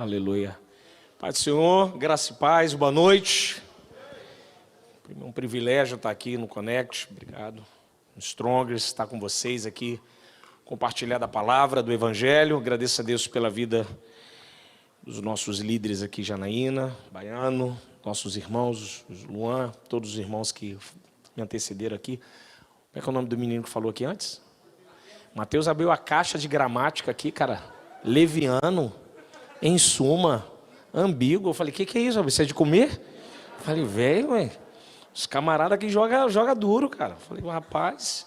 Aleluia. Pai do Senhor, graça e paz, boa noite. É um privilégio estar aqui no Connect, obrigado. No Strongers, estar com vocês aqui, compartilhar da palavra, do Evangelho. Agradeço a Deus pela vida dos nossos líderes aqui, Janaína, Baiano, nossos irmãos, Luan, todos os irmãos que me antecederam aqui. Como é que é o nome do menino que falou aqui antes? Mateus abriu a caixa de gramática aqui, cara. Leviano, em suma, ambíguo. Eu falei, o que é isso? Você é de comer? Eu falei, velho, os camaradas aqui joga duro, cara. Eu falei, rapaz,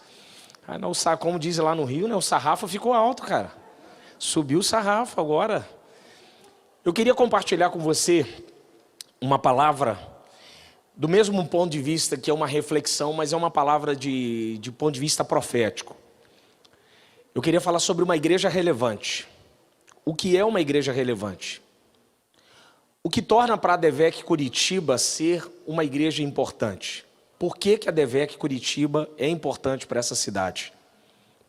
aí não, como diz lá no Rio, né, o sarrafo ficou alto, cara. Subiu o sarrafo agora. Eu queria compartilhar com você uma palavra do mesmo ponto de vista que é uma reflexão, mas é uma palavra de ponto de vista profético. Eu queria falar sobre uma igreja relevante. O que é uma igreja relevante? O que torna para a ADVEC Curitiba ser uma igreja importante? Por que a ADVEC Curitiba é importante para essa cidade?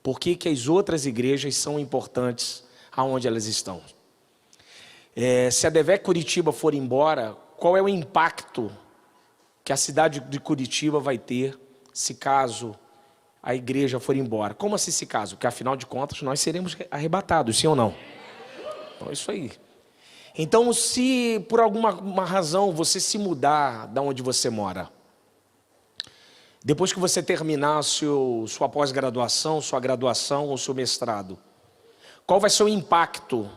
Por que as outras igrejas são importantes aonde elas estão? Se a ADVEC Curitiba for embora, qual é o impacto que a cidade de Curitiba vai ter se caso a igreja for embora? Como assim se caso? Porque afinal de contas nós seremos arrebatados, sim ou não? Então é isso aí. Então, se por alguma razão você se mudar da onde você mora, depois que você terminar sua pós-graduação, sua graduação ou seu mestrado, qual vai ser o impacto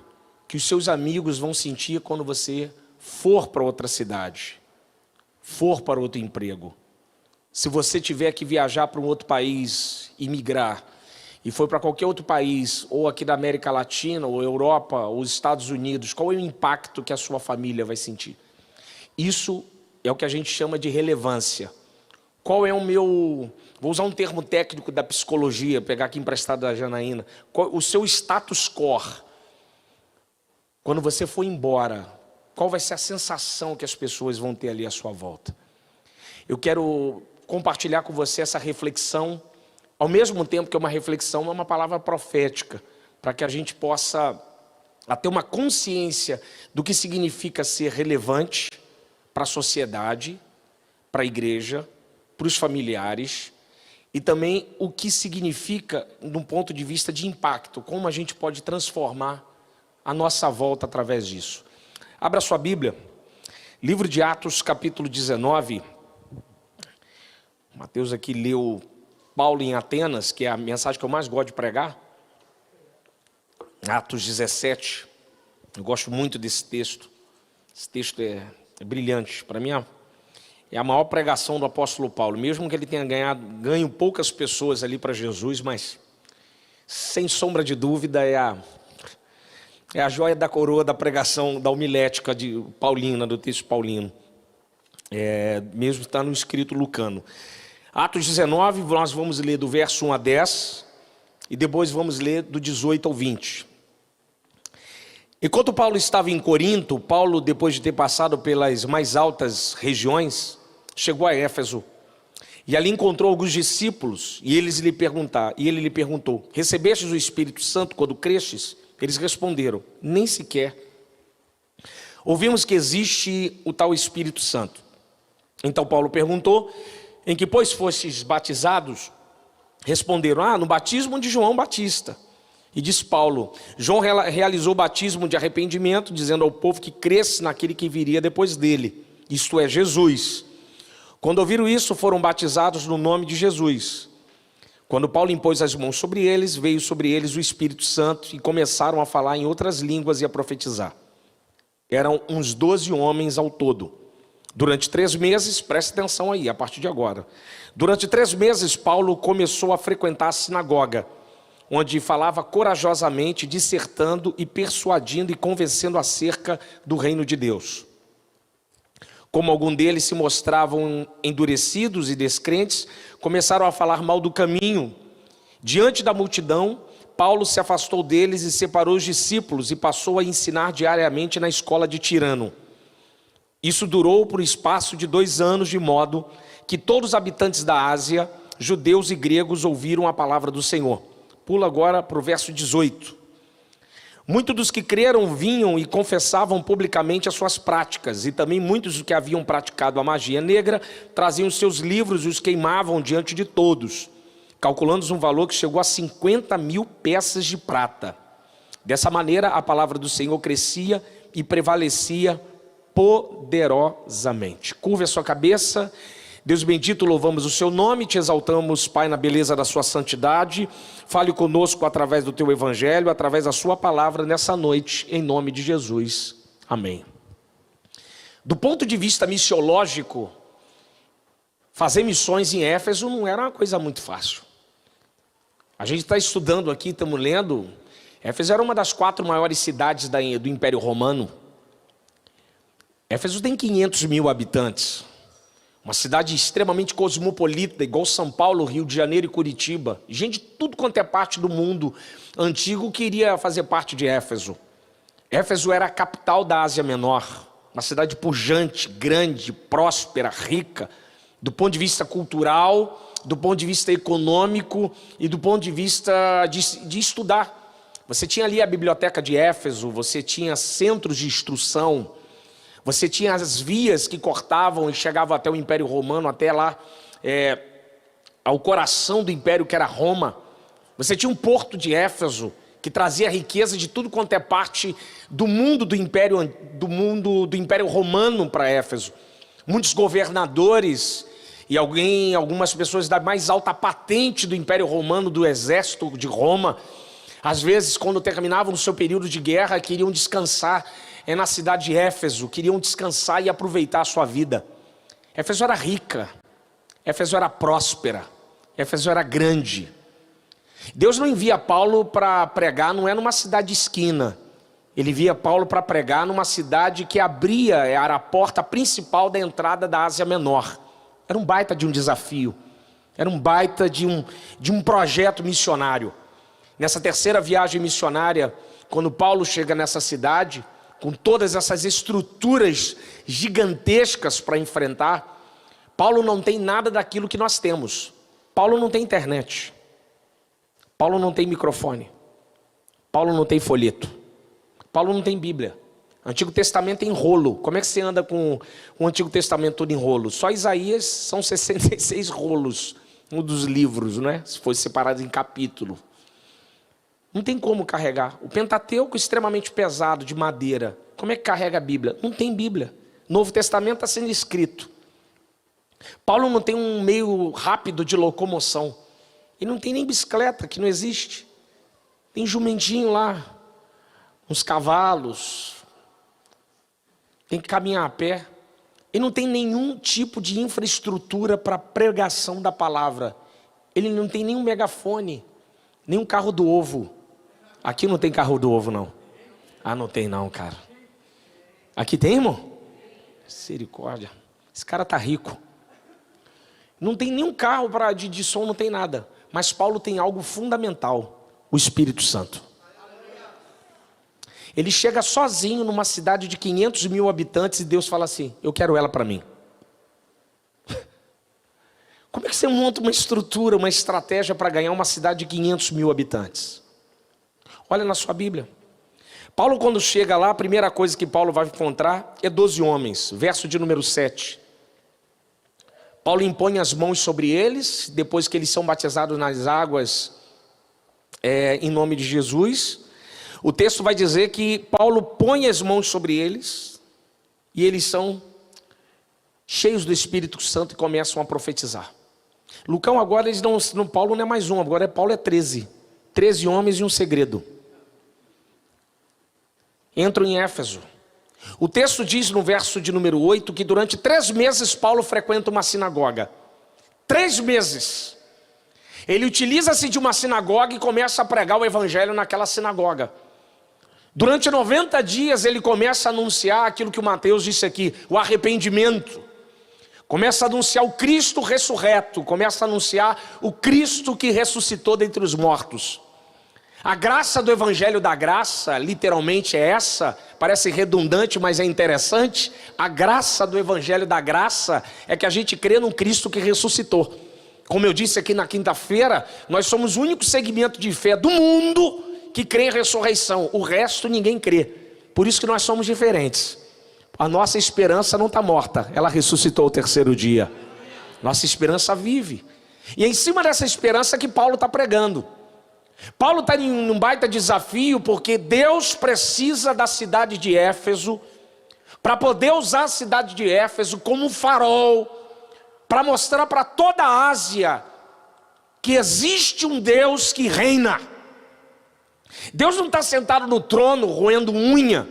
que os seus amigos vão sentir quando você for para outra cidade, for para outro emprego? Se você tiver que viajar para um outro país e migrar, e foi para qualquer outro país, ou aqui da América Latina, ou Europa, ou Estados Unidos, qual é o impacto que a sua família vai sentir? Isso é o que a gente chama de relevância. Qual é o meu... Vou usar um termo técnico da psicologia, pegar aqui emprestado da Janaína. O seu status quo. Quando você for embora, qual vai ser a sensação que as pessoas vão ter ali à sua volta? Eu quero compartilhar com você essa reflexão, ao mesmo tempo que é uma reflexão, é uma palavra profética, para que a gente possa ter uma consciência do que significa ser relevante para a sociedade, para a igreja, para os familiares, e também o que significa, de um ponto de vista de impacto, como a gente pode transformar a nossa volta através disso. Abra sua Bíblia, livro de Atos, capítulo 19. Mateus aqui leu Paulo em Atenas, que é a mensagem que eu mais gosto de pregar. Atos 17. Eu gosto muito desse texto. Esse texto é brilhante. Para mim é a maior pregação do apóstolo Paulo. Mesmo que ele tenha ganho poucas pessoas ali para Jesus, mas sem sombra de dúvida é a joia da coroa da pregação, da homilética de Paulina, do texto paulino. Mesmo está no escrito lucano. Atos 19, nós vamos ler do verso 1 a 10, e depois vamos ler do 18 ao 20. Enquanto Paulo estava em Corinto, Paulo, depois de ter passado pelas mais altas regiões, chegou a Éfeso, e ali encontrou alguns discípulos, e ele lhe perguntou, recebestes o Espírito Santo quando crestes? Eles responderam, nem sequer. Ouvimos que existe o tal Espírito Santo. Então Paulo perguntou, em que, pois, fostes batizados? Responderam, no batismo de João Batista. E disse Paulo, João realizou o batismo de arrependimento, dizendo ao povo que cresce naquele que viria depois dele, isto é, Jesus. Quando ouviram isso, foram batizados no nome de Jesus. Quando Paulo impôs as mãos sobre eles, veio sobre eles o Espírito Santo e começaram a falar em outras línguas e a profetizar. Eram uns 12 homens ao todo. Durante 3 meses, preste atenção aí, a partir de agora. Durante 3 meses, Paulo começou a frequentar a sinagoga, onde falava corajosamente, dissertando e persuadindo e convencendo acerca do reino de Deus. Como algum deles se mostravam endurecidos e descrentes, começaram a falar mal do caminho. Diante da multidão, Paulo se afastou deles e separou os discípulos e passou a ensinar diariamente na escola de Tirano. Isso durou por espaço de 2 anos, de modo que todos os habitantes da Ásia, judeus e gregos, ouviram a palavra do Senhor. Pula agora para o verso 18. Muitos dos que creram vinham e confessavam publicamente as suas práticas, e também muitos dos que haviam praticado a magia negra traziam seus livros e os queimavam diante de todos, calculando um valor que chegou a 50.000 peças de prata. Dessa maneira, a palavra do Senhor crescia e prevalecia poderosamente. Curve a sua cabeça. Deus bendito, louvamos o seu nome, te exaltamos, Pai, na beleza da sua santidade. Fale conosco através do teu evangelho, através da sua palavra nessa noite, em nome de Jesus. Amém. Do ponto de vista missiológico, fazer missões em Éfeso não era uma coisa muito fácil. A gente está estudando aqui, estamos lendo. Éfeso era uma das 4 maiores cidades do Império Romano. Éfeso tem 500.000 habitantes. Uma cidade extremamente cosmopolita, igual São Paulo, Rio de Janeiro e Curitiba. Gente de tudo quanto é parte do mundo antigo queria fazer parte de Éfeso. Éfeso era a capital da Ásia Menor. Uma cidade pujante, grande, próspera, rica. Do ponto de vista cultural, do ponto de vista econômico e do ponto de vista de estudar. Você tinha ali a biblioteca de Éfeso, você tinha centros de instrução, você tinha as vias que cortavam e chegavam até o Império Romano, até lá, ao coração do Império, que era Roma. Você tinha um porto de Éfeso, que trazia riqueza de tudo quanto é parte do mundo do Império Romano para Éfeso. Muitos governadores e algumas pessoas da mais alta patente do Império Romano, do exército de Roma, às vezes, quando terminavam o seu período de guerra, queriam descansar na cidade de Éfeso, queriam descansar e aproveitar a sua vida. Éfeso era rica, Éfeso era próspera, Éfeso era grande. Deus não envia Paulo para pregar, não é numa cidade de esquina. Ele envia Paulo para pregar numa cidade que era a porta principal da entrada da Ásia Menor. Era um baita de um desafio, era um baita de um projeto missionário. Nessa terceira viagem missionária, quando Paulo chega nessa cidade, com todas essas estruturas gigantescas para enfrentar, Paulo não tem nada daquilo que nós temos. Paulo não tem internet, Paulo não tem microfone, Paulo não tem folheto, Paulo não tem Bíblia. Antigo Testamento em rolo. Como é que você anda com o Antigo Testamento todo em rolo? Só Isaías são 66 rolos, um dos livros, né? Se fosse separado em capítulo. Não tem como carregar. O Pentateuco extremamente pesado, de madeira. Como é que carrega a Bíblia? Não tem Bíblia. Novo Testamento está sendo escrito. Paulo não tem um meio rápido de locomoção. Ele não tem nem bicicleta, que não existe. Tem jumentinho lá, uns cavalos. Tem que caminhar a pé. Ele não tem nenhum tipo de infraestrutura para pregação da palavra. Ele não tem nenhum megafone, nem um carro do ovo. Aqui não tem carro do ovo, não. Ah, não tem não, cara. Aqui tem, irmão? Misericórdia. Esse cara tá rico. Não tem nenhum carro de som, não tem nada. Mas Paulo tem algo fundamental: o Espírito Santo. Ele chega sozinho numa cidade de 500.000 habitantes e Deus fala assim: eu quero ela para mim. Como é que você monta uma estrutura, uma estratégia para ganhar uma cidade de 500.000 habitantes? Olha na sua Bíblia. Paulo, quando chega lá, a primeira coisa que Paulo vai encontrar é 12 homens. Verso de número 7. Paulo impõe as mãos sobre eles, depois que eles são batizados nas águas, em nome de Jesus. O texto vai dizer que Paulo põe as mãos sobre eles e eles são cheios do Espírito Santo e começam a profetizar. Lucão, agora eles Paulo não é mais um, agora Paulo é 13. 13 homens e um segredo. Entram em Éfeso. O texto diz no verso de número 8 que durante 3 meses Paulo frequenta uma sinagoga. 3 meses. Ele utiliza-se de uma sinagoga e começa a pregar o evangelho naquela sinagoga. Durante 90 dias ele começa a anunciar aquilo que o Mateus disse aqui, o arrependimento. Começa a anunciar o Cristo ressurreto, começa a anunciar o Cristo que ressuscitou dentre os mortos. A graça do evangelho da graça, literalmente é essa, parece redundante, mas é interessante. A graça do evangelho da graça é que a gente crê num Cristo que ressuscitou. Como eu disse aqui na quinta-feira, nós somos o único segmento de fé do mundo que crê em ressurreição. O resto ninguém crê. Por isso que nós somos diferentes. A nossa esperança não está morta, ela ressuscitou o terceiro dia. Nossa esperança vive. E é em cima dessa esperança que Paulo está pregando. Paulo está em um baita desafio, porque Deus precisa da cidade de Éfeso, para poder usar a cidade de Éfeso como um farol, para mostrar para toda a Ásia que existe um Deus que reina. Deus não está sentado no trono roendo unha,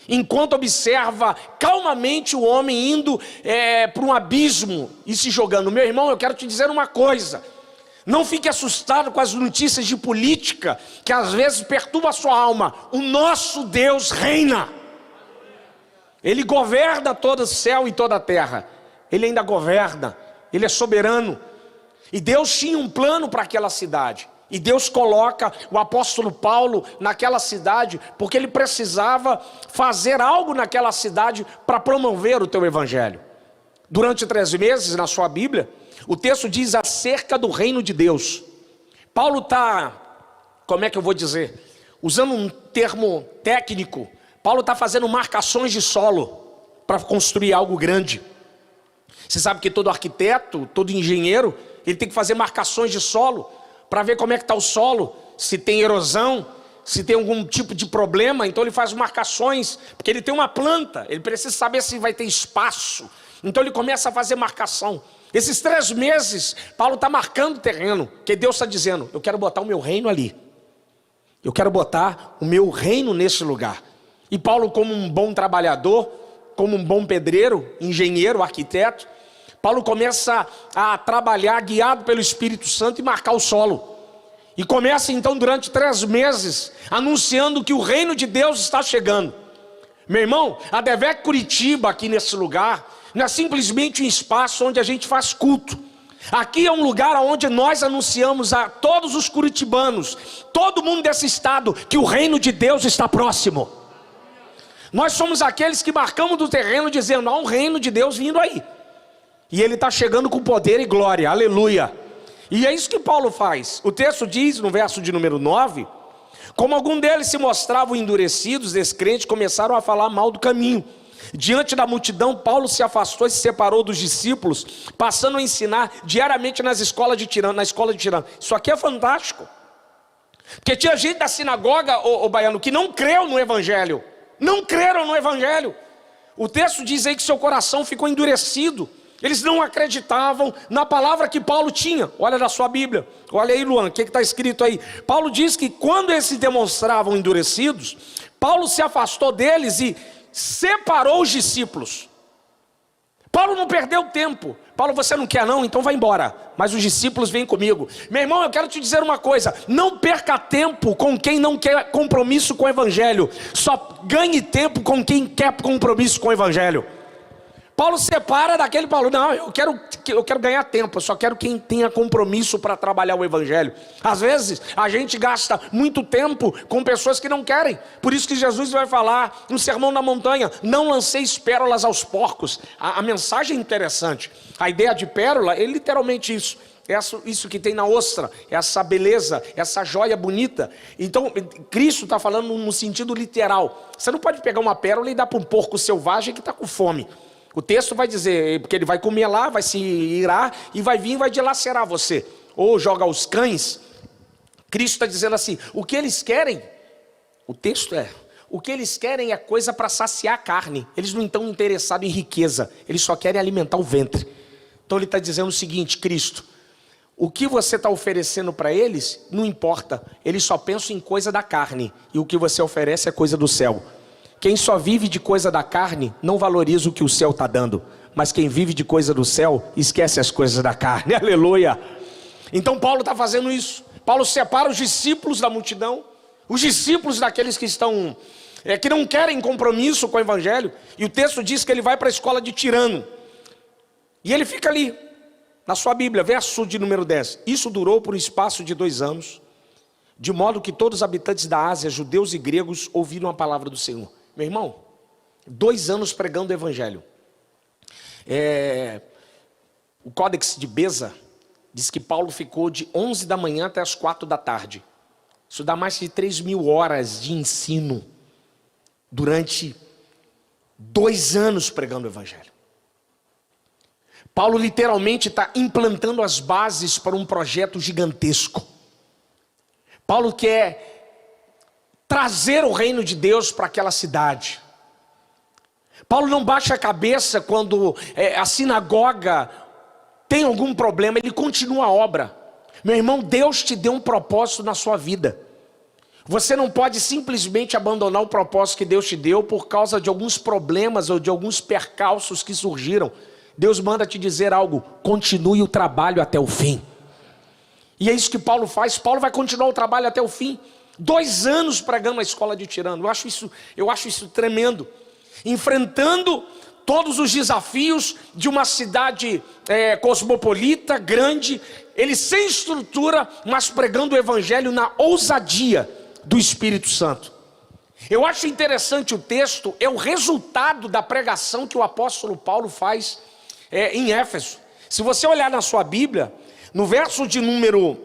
enquanto observa calmamente o homem indo para um abismo e se jogando. Meu irmão, eu quero te dizer uma coisa: não fique assustado com as notícias de política, que às vezes perturba a sua alma. O nosso Deus reina. Ele governa todo o céu e toda a terra. Ele ainda governa, Ele é soberano. E Deus tinha um plano para aquela cidade. E Deus coloca o apóstolo Paulo naquela cidade, porque ele precisava fazer algo naquela cidade para promover o teu evangelho. Durante 3 meses, na sua Bíblia, o texto diz acerca do reino de Deus. Paulo está, como é que eu vou dizer? Usando um termo técnico, Paulo está fazendo marcações de solo para construir algo grande. Você sabe que todo arquiteto, todo engenheiro, ele tem que fazer marcações de solo para ver como é que está o solo, se tem erosão, se tem algum tipo de problema. Então ele faz marcações, porque ele tem uma planta, ele precisa saber se vai ter espaço. Então ele começa a fazer marcação. Esses 3 meses, Paulo está marcando o terreno, que Deus está dizendo: eu quero botar o meu reino ali, eu quero botar o meu reino nesse lugar. E Paulo, como um bom trabalhador, como um bom pedreiro, engenheiro, arquiteto, Paulo começa a trabalhar guiado pelo Espírito Santo e marcar o solo. E começa então durante 3 meses anunciando que o reino de Deus está chegando. Meu irmão, a Devec Curitiba aqui nesse lugar não é simplesmente um espaço onde a gente faz culto. Aqui é um lugar onde nós anunciamos a todos os curitibanos, todo mundo desse estado, que o reino de Deus está próximo. Nós somos aqueles que marcamos do terreno dizendo: há um reino de Deus vindo aí. E ele está chegando com poder e glória, aleluia. E é isso que Paulo faz. O texto diz no verso de número 9: como algum deles se mostravam endurecidos, descrentes, começaram a falar mal do caminho. Diante da multidão, Paulo se afastou e se separou dos discípulos, passando a ensinar diariamente na escola de Tirano. Isso aqui é fantástico. Porque tinha gente da sinagoga, o baiano, que não creu no evangelho. Não creram no evangelho. O texto diz aí que seu coração ficou endurecido. Eles não acreditavam na palavra que Paulo tinha. Olha na sua Bíblia, olha aí, Luan, o que está escrito aí? Paulo diz que quando eles se demonstravam endurecidos, Paulo se afastou deles e separou os discípulos. Paulo não perdeu tempo. Paulo, você não quer não? Então vai embora. Mas os discípulos vêm comigo. Meu irmão, eu quero te dizer uma coisa: não perca tempo com quem não quer compromisso com o evangelho. Só ganhe tempo com quem quer compromisso com o evangelho. Paulo separa daquele. Paulo, não, eu quero ganhar tempo. Eu só quero quem tenha compromisso para trabalhar o evangelho. Às vezes a gente gasta muito tempo com pessoas que não querem. Por isso que Jesus vai falar no Sermão da Montanha: não lanceis pérolas aos porcos. A mensagem é interessante. A ideia de pérola é literalmente isso. Isso que tem na ostra, essa beleza, essa joia bonita. Então Cristo está falando no sentido literal. Você não pode pegar uma pérola e dar para um porco selvagem que está com fome. O texto vai dizer que ele vai comer lá, vai se irar e vai vir e vai dilacerar você. Ou joga aos cães. Cristo está dizendo assim: o que eles querem, o texto o que eles querem é coisa para saciar a carne. Eles não estão interessados em riqueza, eles só querem alimentar o ventre. Então ele está dizendo o seguinte: Cristo, o que você está oferecendo para eles não importa. Eles só pensam em coisa da carne, e o que você oferece é coisa do céu. Quem só vive de coisa da carne não valoriza o que o céu está dando. Mas quem vive de coisa do céu esquece as coisas da carne. Aleluia. Então Paulo está fazendo isso. Paulo separa os discípulos da multidão, os discípulos daqueles que estão que não querem compromisso com o evangelho. E o texto diz que ele vai para a escola de Tirano. E ele fica ali, na sua Bíblia, verso de número 10. Isso durou por um espaço de 2 anos, de modo que todos os habitantes da Ásia, judeus e gregos, ouviram a palavra do Senhor. Meu irmão, 2 anos pregando o evangelho. O Códex de Beza diz que Paulo ficou de 11 da manhã até as 4 da tarde. Isso dá mais de 3.000 horas de ensino durante 2 anos pregando o evangelho. Paulo literalmente está implantando as bases para um projeto gigantesco. Paulo quer trazer o reino de Deus para aquela cidade. Paulo não baixa a cabeça quando a sinagoga tem algum problema, ele continua a obra. Meu irmão, Deus te deu um propósito na sua vida. Você não pode simplesmente abandonar o propósito que Deus te deu por causa de alguns problemas ou de alguns percalços que surgiram. Deus manda te dizer algo: continue o trabalho até o fim. E é isso que Paulo faz. Paulo vai continuar o trabalho até o fim. 2 anos pregando a escola de tirano. Eu acho isso tremendo. Enfrentando todos os desafios de uma cidade cosmopolita, grande. Ele sem estrutura, mas pregando o evangelho na ousadia do Espírito Santo. Eu acho interessante o texto, é o resultado da pregação que o apóstolo Paulo faz em Éfeso. Se você olhar na sua Bíblia, no verso de número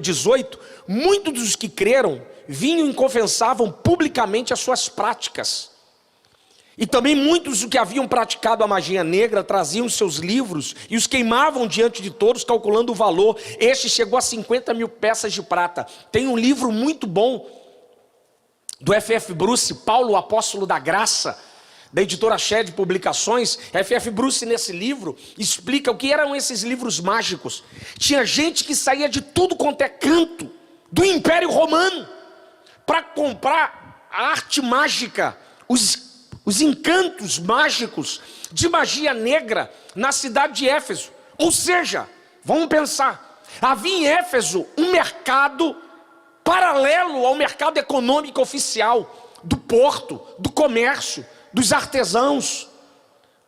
18, muitos dos que creram vinham e confessavam publicamente as suas práticas. E também muitos que haviam praticado a magia negra traziam seus livros e os queimavam diante de todos, calculando o valor. Este chegou a 50.000 peças de prata. Tem um livro muito bom do F.F. Bruce, Paulo, o Apóstolo da Graça, da editora Shed Publicações. F.F. Bruce, nesse livro, explica o que eram esses livros mágicos. Tinha gente que saía de tudo quanto é canto do Império Romano para comprar a arte mágica, os encantos mágicos de magia negra na cidade de Éfeso. Ou seja, vamos pensar, havia em Éfeso um mercado paralelo ao mercado econômico oficial, do porto, do comércio, dos artesãos.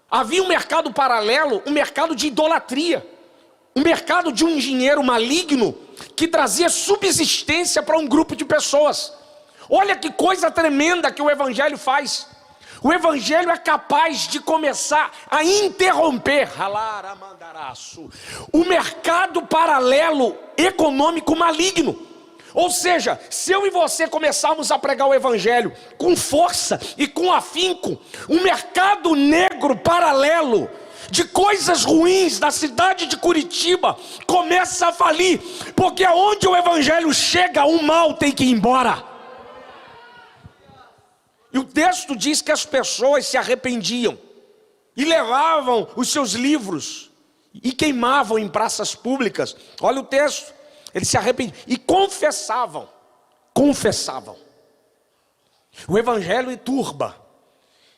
Havia um mercado paralelo, um mercado de idolatria, um mercado de um engenheiro maligno que trazia subsistência para um grupo de pessoas. Olha que coisa tremenda que o evangelho faz. O evangelho é capaz de começar a interromper o mercado paralelo econômico maligno. Ou seja, se eu e você começarmos a pregar o evangelho com força e com afinco, o mercado negro paralelo de coisas ruins da cidade de Curitiba começa a falir, porque onde o evangelho chega, o mal tem que ir embora. E o texto diz que as pessoas se arrependiam e levavam os seus livros e queimavam em praças públicas. Olha o texto, eles se arrependiam e confessavam. O evangelho turba.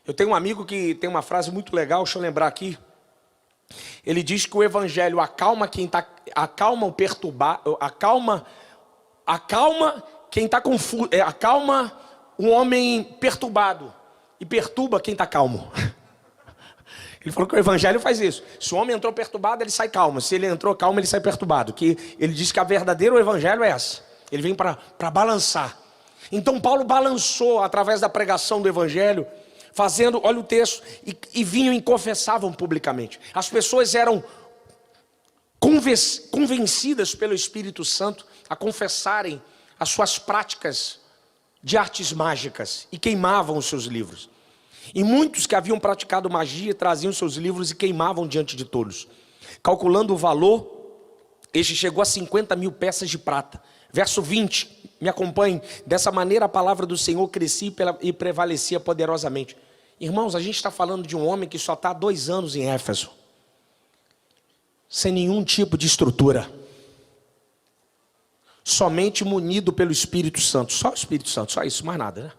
Eu tenho um amigo que tem uma frase muito legal, deixa eu lembrar aqui. Ele diz que o evangelho acalma quem está, acalma o perturbado, acalma quem está confuso, acalma um homem perturbado e perturba quem está calmo. Ele falou que o evangelho faz isso. Se o homem entrou perturbado, ele sai calmo. Se ele entrou calmo, ele sai perturbado. Que ele diz que a verdadeira evangelho é essa. Ele vem para balançar. Então Paulo balançou através da pregação do evangelho, fazendo, olha o texto, e vinham e confessavam publicamente. As pessoas eram convencidas pelo Espírito Santo a confessarem as suas práticas de artes mágicas e queimavam os seus livros. E muitos que haviam praticado magia traziam seus livros e queimavam diante de todos. Calculando o valor, este chegou a 50.000 peças de prata. Verso 20, me acompanhe. Dessa maneira a palavra do Senhor crescia e prevalecia poderosamente. Irmãos, a gente está falando de um homem que só está há 2 anos em Éfeso, sem nenhum tipo de estrutura, somente munido pelo Espírito Santo. Só o Espírito Santo, só isso, mais nada, né?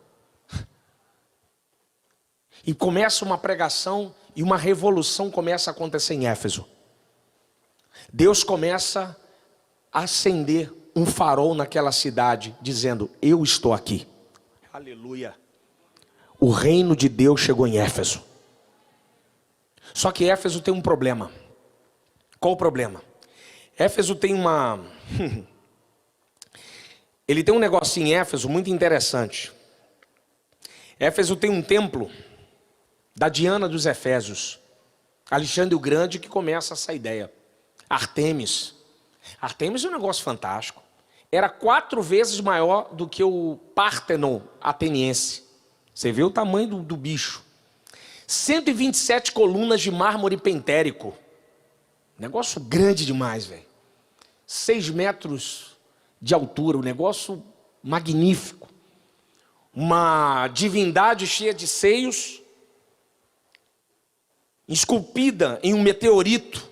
E começa uma pregação e uma revolução começa a acontecer em Éfeso. Deus começa a acender um farol naquela cidade, dizendo: eu estou aqui. Aleluia. O reino de Deus chegou em Éfeso. Só que Éfeso tem um problema. Qual o problema? Éfeso tem ele tem um negócio em Éfeso muito interessante. Éfeso tem um templo da Diana dos Efésios, Alexandre o Grande, que começa essa ideia. Artemis é um negócio fantástico. era 4 vezes maior do que o Pártenon ateniense. Você vê o tamanho do bicho. 127 colunas de mármore pentérico. Negócio grande demais, velho. 6 metros de altura, um negócio magnífico. Uma divindade cheia de seios, esculpida em um meteorito.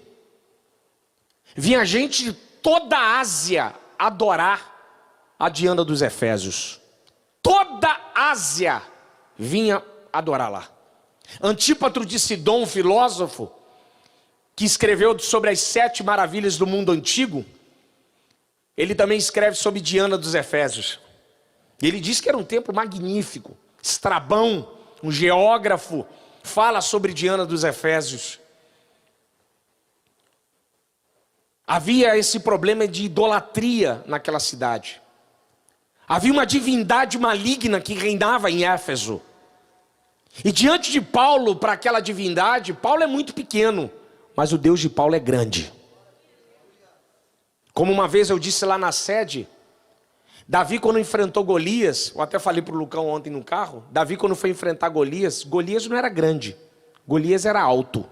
Vinha gente de toda a Ásia adorar a Diana dos Efésios. Toda a Ásia vinha adorar lá. Antípatro de Sidom, um filósofo, que escreveu sobre as 7 maravilhas do mundo antigo, ele também escreve sobre Diana dos Efésios. Ele diz que era um templo magnífico. Estrabão, um geógrafo, fala sobre Diana dos Efésios. Havia esse problema de idolatria naquela cidade. Havia uma divindade maligna que reinava em Éfeso. E diante de Paulo, para aquela divindade, Paulo é muito pequeno, mas o Deus de Paulo é grande. Como uma vez eu disse lá na sede, Davi quando enfrentou Golias, eu até falei para o Lucão ontem no carro, Davi quando foi enfrentar Golias, Golias não era grande, Golias era alto.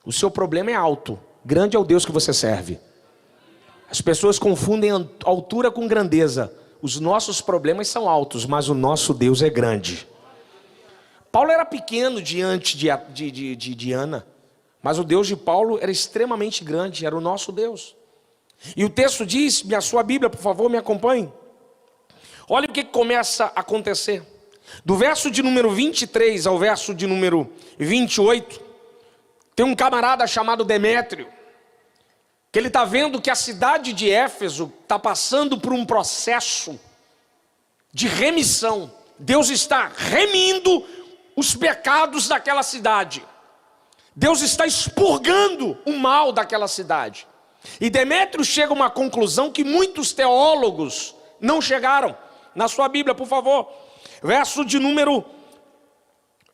O seu problema é alto, grande é o Deus que você serve. As pessoas confundem altura com grandeza. Os nossos problemas são altos, mas o nosso Deus é grande. Paulo era pequeno diante de Diana, mas o Deus de Paulo era extremamente grande, era o nosso Deus. E o texto diz, a sua Bíblia, por favor, me acompanhe. Olha o que começa a acontecer. Do verso de número 23 ao verso de número 28, tem um camarada chamado Demétrio, que ele está vendo que a cidade de Éfeso está passando por um processo de remissão. Deus está remindo os pecados daquela cidade. Deus está expurgando o mal daquela cidade. E Demétrio chega a uma conclusão que muitos teólogos não chegaram. Na sua Bíblia, por favor. Verso de número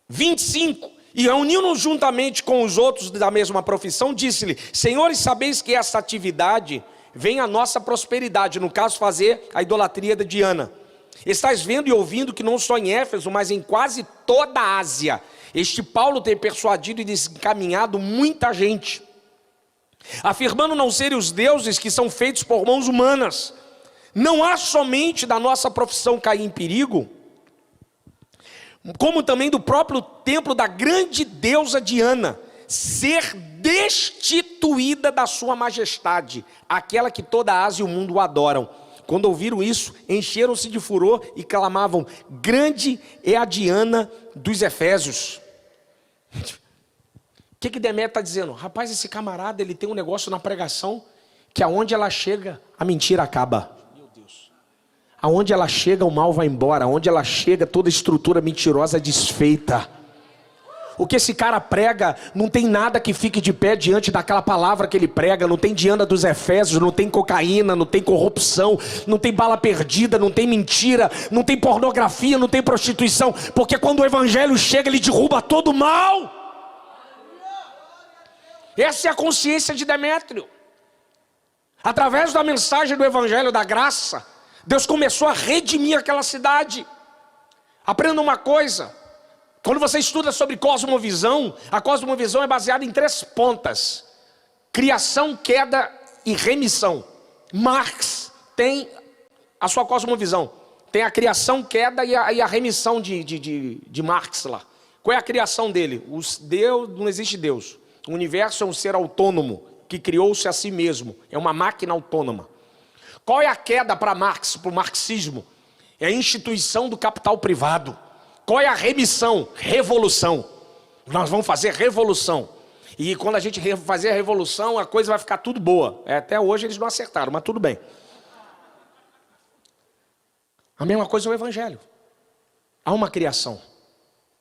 25. E reunindo-nos juntamente com os outros da mesma profissão, disse-lhe: Senhores, sabeis que essa atividade vem a nossa prosperidade, no caso fazer a idolatria de Diana. Estais vendo e ouvindo que não só em Éfeso, mas em quase toda a Ásia, este Paulo tem persuadido e desencaminhado muita gente, afirmando não serem os deuses que são feitos por mãos humanas. Não há somente da nossa profissão cair em perigo, como também do próprio templo da grande deusa Diana ser destituída da sua majestade, aquela que toda a Ásia e o mundo adoram. Quando ouviram isso, encheram-se de furor e clamavam: grande é a Diana dos Efésios. O que Demétrio está dizendo? Rapaz, esse camarada, ele tem um negócio na pregação, que aonde ela chega, a mentira acaba. Meu Deus. Aonde ela chega, o mal vai embora. Aonde ela chega, toda estrutura mentirosa é desfeita. O que esse cara prega, não tem nada que fique de pé diante daquela palavra que ele prega. Não tem Diana dos Efésios, não tem cocaína, não tem corrupção, não tem bala perdida, não tem mentira, não tem pornografia, não tem prostituição. Porque quando o evangelho chega, ele derruba todo o mal. Essa é a consciência de Demétrio. Através da mensagem do evangelho da graça, Deus começou a redimir aquela cidade. Aprenda uma coisa. Quando você estuda sobre cosmovisão, a cosmovisão é baseada em 3 pontas: criação, queda e remissão. Marx tem a sua cosmovisão. Tem a criação, queda e a remissão de Marx lá. Qual é a criação dele? Deus, não existe Deus. O universo é um ser autônomo que criou-se a si mesmo. É uma máquina autônoma. Qual é a queda para Marx, para o marxismo? É a instituição do capital privado. Qual é a remissão? Revolução. Nós vamos fazer revolução. E quando a gente fazer a revolução, a coisa vai ficar tudo boa. Até hoje eles não acertaram, mas tudo bem. A mesma coisa é o evangelho. Há uma criação.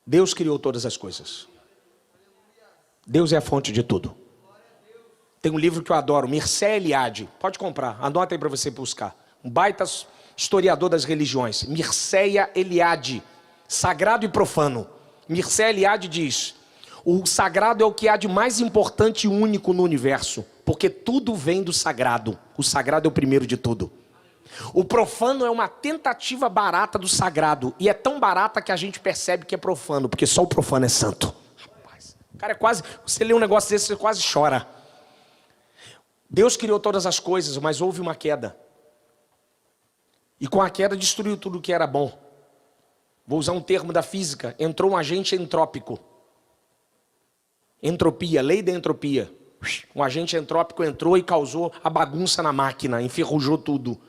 Deus criou todas as coisas. Deus é a fonte de tudo. Tem um livro que eu adoro, Mircea Eliade. Pode comprar, anota aí para você buscar. Um baita historiador das religiões. Mircea Eliade. Sagrado e profano. Mircea Eliade diz: O sagrado é o que há de mais importante e único no universo, porque tudo vem do sagrado. O sagrado é o primeiro de tudo. O profano é uma tentativa barata do sagrado, e é tão barata que a gente percebe que é profano, porque só o profano é santo. Rapaz, o cara é quase, você lê um negócio desse, você quase chora. Deus criou todas as coisas, mas houve uma queda. E com a queda destruiu tudo que era bom. Vou usar um termo da física, entrou um agente entrópico. Entropia, lei da entropia. Um agente entrópico entrou e causou a bagunça na máquina, enferrujou tudo.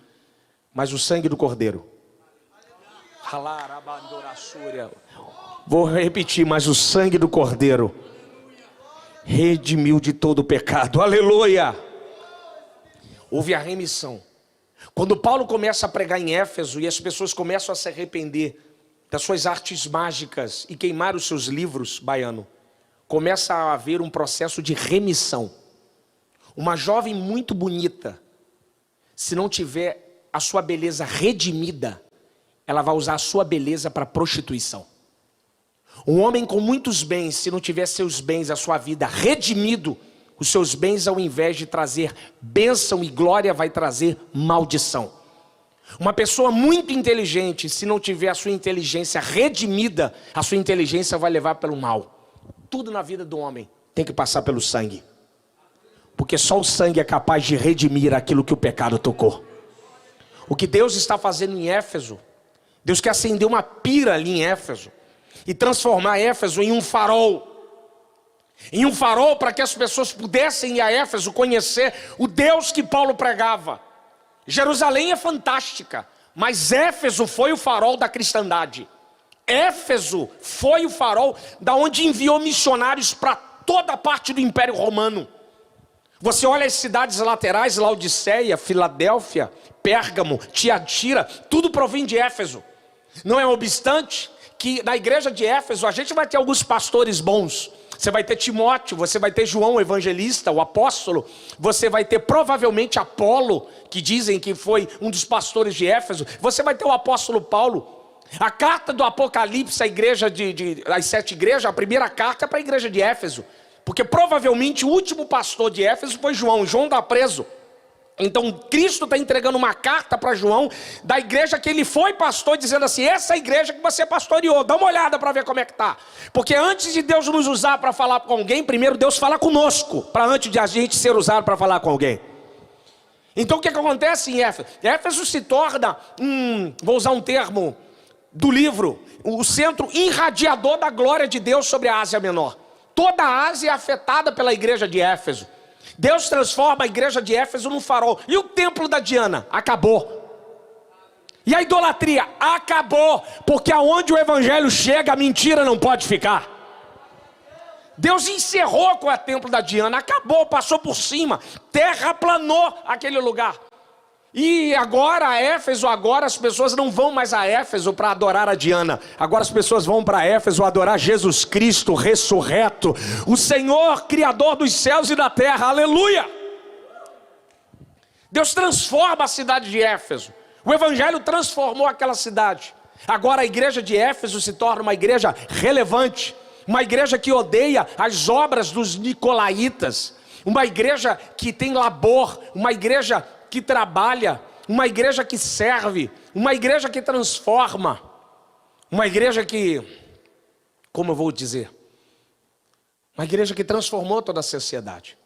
Mas o sangue do Cordeiro. Vou repetir, mas o sangue do Cordeiro redimiu de todo o pecado. Aleluia! Houve a remissão. Quando Paulo começa a pregar em Éfeso e as pessoas começam a se arrepender das suas artes mágicas e queimar os seus livros, baiano, começa a haver um processo de remissão. Uma jovem muito bonita, se não tiver a sua beleza redimida, ela vai usar a sua beleza para prostituição. Um homem com muitos bens, se não tiver seus bens, a sua vida redimido, os seus bens, ao invés de trazer bênção e glória, vai trazer maldição. Uma pessoa muito inteligente, se não tiver a sua inteligência redimida, a sua inteligência vai levar pelo mal. Tudo na vida do homem tem que passar pelo sangue, porque só o sangue é capaz de redimir aquilo que o pecado tocou. O que Deus está fazendo em Éfeso, Deus quer acender uma pira ali em Éfeso e transformar Éfeso em um farol. Em um farol para que as pessoas pudessem ir a Éfeso conhecer o Deus que Paulo pregava. Jerusalém é fantástica, mas Éfeso foi o farol da cristandade. Éfeso foi o farol da onde enviou missionários para toda a parte do Império Romano. Você olha as cidades laterais, Laodiceia, Filadélfia, Pérgamo, Tiatira, tudo provém de Éfeso. Não é obstante que na igreja de Éfeso a gente vai ter alguns pastores bons. Você vai ter Timóteo, você vai ter João o evangelista, o apóstolo. Você vai ter provavelmente Apolo, que dizem que foi um dos pastores de Éfeso. Você vai ter o apóstolo Paulo. A carta do Apocalipse, a igreja as 7 igrejas, a primeira carta é para a igreja de Éfeso. Porque provavelmente o último pastor de Éfeso foi João. João está preso. Então Cristo está entregando uma carta para João, da igreja que ele foi pastor, dizendo assim: essa é a igreja que você pastoreou, dá uma olhada para ver como é que está. Porque antes de Deus nos usar para falar com alguém, primeiro Deus fala conosco, para antes de a gente ser usado para falar com alguém. Então o que acontece em Éfeso? Éfeso se torna, vou usar um termo do livro, o centro irradiador da glória de Deus sobre a Ásia Menor. Toda a Ásia é afetada pela igreja de Éfeso. Deus transforma a igreja de Éfeso num farol. E o templo da Diana? Acabou. E a idolatria? Acabou. Porque aonde o evangelho chega, a mentira não pode ficar. Deus encerrou com o templo da Diana. Acabou, passou por cima. Terraplanou aquele lugar. E agora, Éfeso, agora as pessoas não vão mais a Éfeso para adorar a Diana. Agora as pessoas vão para Éfeso adorar Jesus Cristo ressurreto, o Senhor, Criador dos céus e da terra. Aleluia! Deus transforma a cidade de Éfeso. O Evangelho transformou aquela cidade. Agora a igreja de Éfeso se torna uma igreja relevante. Uma igreja que odeia as obras dos nicolaítas. Uma igreja que tem labor. Uma igreja que trabalha, uma igreja que serve, uma igreja que transforma, uma igreja que, como eu vou dizer, uma igreja que transformou toda a sociedade.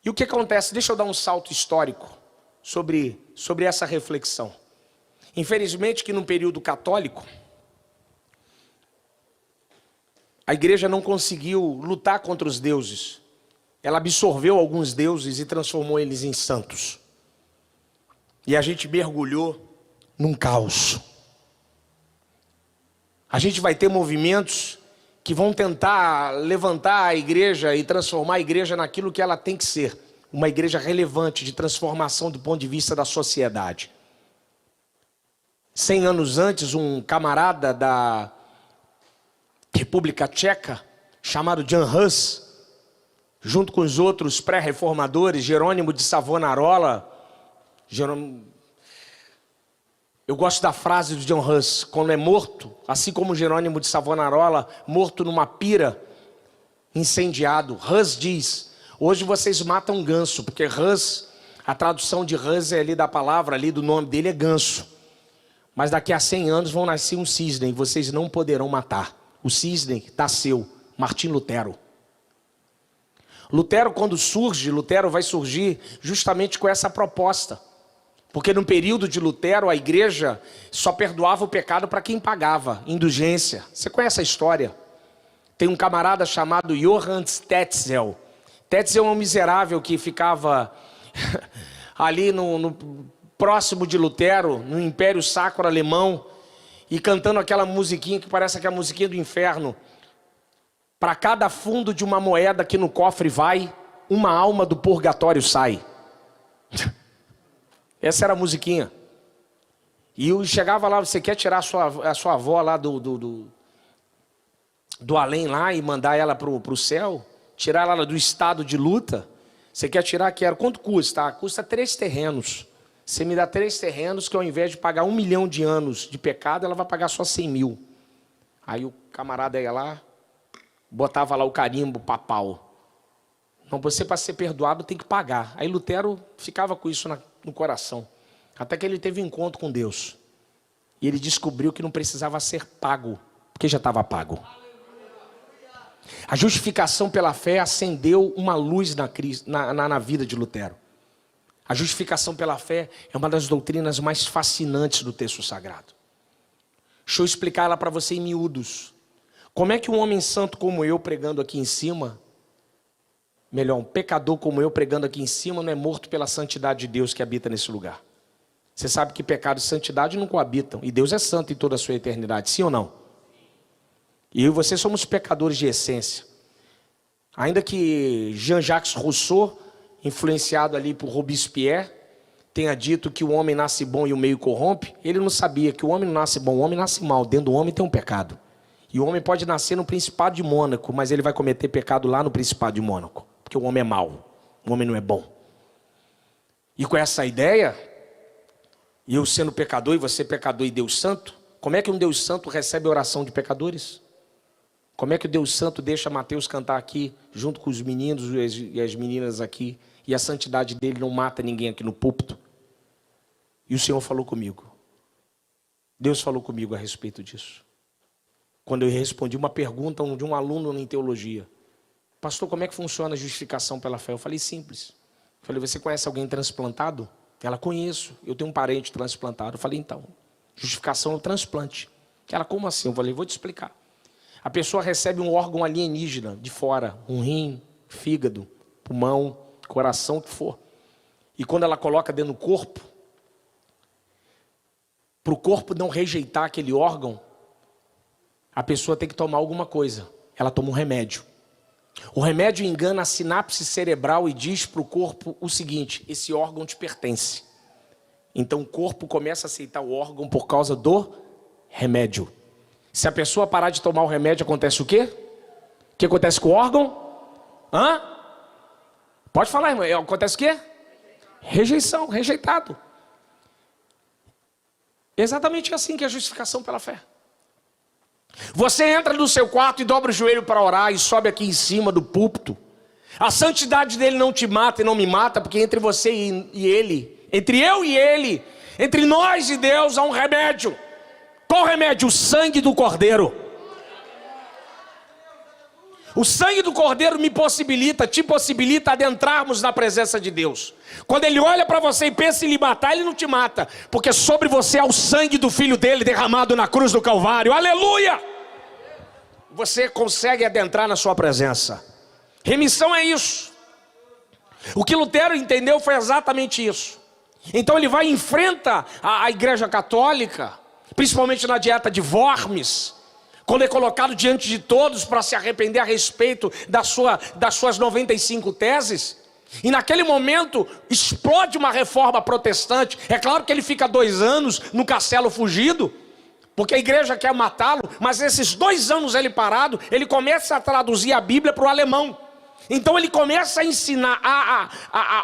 E o que acontece? Deixa eu dar um salto histórico sobre essa reflexão. Infelizmente que no período católico, a igreja não conseguiu lutar contra os deuses. Ela absorveu alguns deuses e transformou eles em santos. E a gente mergulhou num caos. A gente vai ter movimentos que vão tentar levantar a igreja e transformar a igreja naquilo que ela tem que ser. Uma igreja relevante, de transformação do ponto de vista da sociedade. 100 anos antes, um camarada da República Tcheca, chamado Jan Hus, junto com os outros pré-reformadores, Jerônimo de Savonarola, eu gosto da frase do John Hus: quando é morto, assim como Jerônimo de Savonarola, morto numa pira, incendiado. Hus diz: hoje vocês matam ganso, porque Hus, a tradução de Hus é ali da palavra, ali do nome dele é ganso. Mas daqui a 100 anos vão nascer um cisne, e vocês não poderão matar. O cisne nasceu, Martim Lutero. Lutero, quando surge, Lutero vai surgir justamente com essa proposta. Porque no período de Lutero, a igreja só perdoava o pecado para quem pagava, indulgência. Você conhece a história? Tem um camarada chamado Johann Tetzel. Tetzel é um miserável que ficava ali no próximo de Lutero, no Império Sacro Alemão, e cantando aquela musiquinha que parece aquela musiquinha do inferno. Para cada fundo de uma moeda que no cofre vai, uma alma do purgatório sai. Essa era a musiquinha. E eu chegava lá: você quer tirar a sua avó lá do além lá e mandar ela para o céu? Tirar ela do estado de luta? Você quer tirar? Quero. Quanto custa? Custa 3 terrenos. Você me dá 3 terrenos que ao invés de pagar 1 milhão de anos de pecado, ela vai pagar só 100 mil. Aí o camarada ia lá, botava lá o carimbo papal. Não, você para ser perdoado tem que pagar. Aí Lutero ficava com isso no coração. Até que ele teve um encontro com Deus. E ele descobriu que não precisava ser pago, porque já estava pago. A justificação pela fé acendeu uma luz na vida de Lutero. A justificação pela fé é uma das doutrinas mais fascinantes do texto sagrado. Deixa eu explicar ela para você em miúdos. Como é que um homem santo como eu pregando aqui em cima, melhor, um pecador como eu pregando aqui em cima, não é morto pela santidade de Deus que habita nesse lugar? Você sabe que pecado e santidade não coabitam. E Deus é santo em toda a sua eternidade, sim ou não? E eu e você somos pecadores de essência. Ainda que Jean-Jacques Rousseau, influenciado ali por Robespierre, tenha dito que o homem nasce bom e o meio corrompe, ele não sabia que o homem não nasce bom, o homem nasce mal. Dentro do homem tem um pecado. E o homem pode nascer no Principado de Mônaco, mas ele vai cometer pecado lá no Principado de Mônaco, porque o homem é mau, o homem não é bom. E com essa ideia, eu sendo pecador e você pecador e Deus santo, como é que um Deus santo recebe a oração de pecadores? Como é que o Deus santo deixa Mateus cantar aqui, junto com os meninos e as meninas aqui, e a santidade dele não mata ninguém aqui no púlpito? E o Senhor falou comigo. Deus falou comigo a respeito disso. Quando eu respondi uma pergunta de um aluno em teologia: pastor, como é que funciona a justificação pela fé? Eu falei: simples. Eu falei: você conhece alguém transplantado? Ela: conheço, eu tenho um parente transplantado. Eu falei: então, justificação é o transplante. Ela: como assim? Eu falei: vou te explicar. A pessoa recebe um órgão alienígena de fora, um rim, fígado, pulmão, coração, o que for. E quando ela coloca dentro do corpo, para o corpo não rejeitar aquele órgão, a pessoa tem que tomar alguma coisa. Ela toma um remédio. O remédio engana a sinapse cerebral e diz para o corpo o seguinte: esse órgão te pertence. Então o corpo começa a aceitar o órgão por causa do remédio. Se a pessoa parar de tomar o remédio, acontece o quê? O que acontece com o órgão? Pode falar, irmão. Acontece o quê? Rejeição, rejeitado. Exatamente assim que é a justificação pela fé. Você entra no seu quarto e dobra o joelho para orar e sobe aqui em cima do púlpito. A santidade dele não te mata e não me mata, porque entre você e ele, entre eu e ele, entre nós e Deus há um remédio. Qual remédio? O sangue do Cordeiro. O sangue do Cordeiro te possibilita adentrarmos na presença de Deus. Quando ele olha para você e pensa em lhe matar, ele não te mata, porque sobre você há o sangue do Filho dele derramado na cruz do Calvário. Aleluia! Você consegue adentrar na sua presença. Remissão é isso. O que Lutero entendeu foi exatamente isso. Então ele vai e enfrenta a Igreja Católica, principalmente na dieta de Worms, quando é colocado diante de todos para se arrepender a respeito das suas 95 teses. E naquele momento explode uma reforma protestante. É claro que ele fica 2 anos no castelo fugido, porque a igreja quer matá-lo, mas esses 2 anos ele parado, ele começa a traduzir a Bíblia para o alemão. Então ele começa a ensinar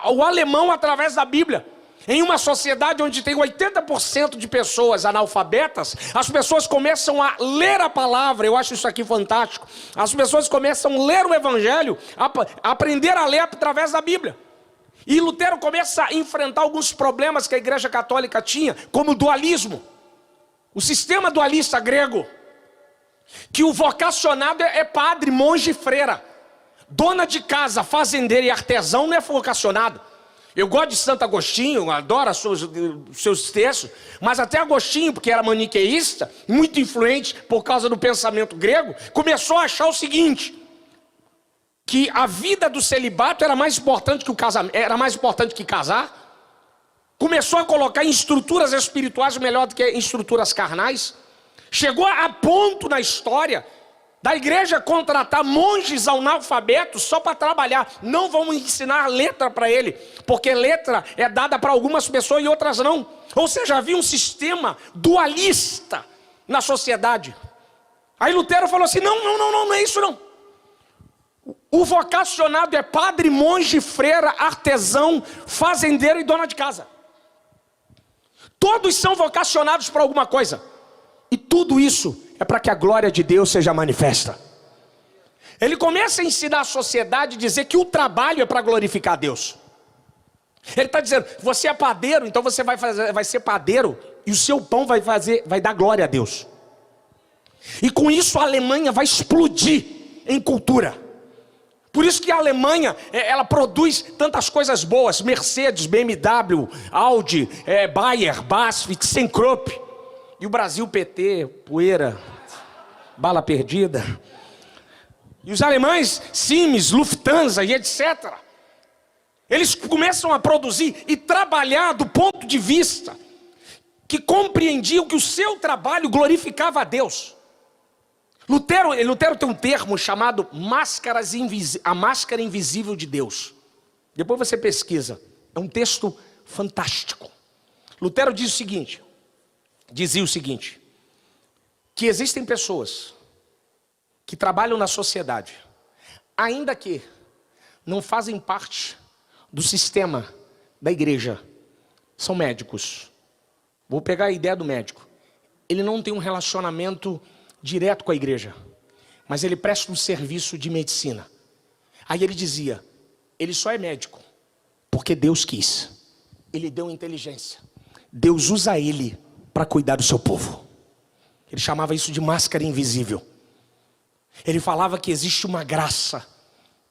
o alemão através da Bíblia. Em uma sociedade onde tem 80% de pessoas analfabetas, as pessoas começam a ler a palavra. Eu acho isso aqui fantástico. As pessoas começam a ler o Evangelho, a aprender a ler através da Bíblia. E Lutero começa a enfrentar alguns problemas que a Igreja Católica tinha, como o dualismo. O sistema dualista grego, que o vocacionado é padre, monge e freira. Dona de casa, fazendeiro e artesão não é vocacionado. Eu gosto de Santo Agostinho, adoro seus textos, mas até Agostinho, porque era maniqueísta, muito influente por causa do pensamento grego, começou a achar o seguinte, que a vida do celibato era mais importante que o casamento, era mais importante que casar. Começou a colocar em estruturas espirituais melhor do que em estruturas carnais. Chegou a ponto na história da igreja contratar monges analfabetos só para trabalhar. Não vamos ensinar letra para ele, porque letra é dada para algumas pessoas e outras não. Ou seja, havia um sistema dualista na sociedade. Aí Lutero falou assim, não é isso não. O vocacionado é padre, monge, freira, artesão, fazendeiro e dona de casa. Todos são vocacionados para alguma coisa. E tudo isso é para que a glória de Deus seja manifesta. Ele começa a ensinar a sociedade a dizer que o trabalho é para glorificar a Deus. Ele está dizendo, você é padeiro, então você vai ser padeiro e o seu pão vai dar glória a Deus. E com isso a Alemanha vai explodir em cultura. Por isso que a Alemanha, ela produz tantas coisas boas, Mercedes, BMW, Audi, Bayer, BASF, ThyssenKrupp. E o Brasil, PT, poeira, bala perdida. E os alemães, Siemens, Lufthansa e etc. Eles começam a produzir e trabalhar do ponto de vista que compreendiam que o seu trabalho glorificava a Deus. Lutero tem um termo chamado a máscara invisível de Deus. Depois você pesquisa. É um texto fantástico. Lutero dizia o seguinte, que existem pessoas que trabalham na sociedade, ainda que não fazem parte do sistema da igreja, são médicos. Vou pegar a ideia do médico. Ele não tem um relacionamento direto com a igreja, mas ele presta um serviço de medicina. Aí ele dizia, ele só é médico porque Deus quis. Ele deu inteligência. Deus usa ele para cuidar do seu povo. Ele chamava isso de máscara invisível. Ele falava que existe uma graça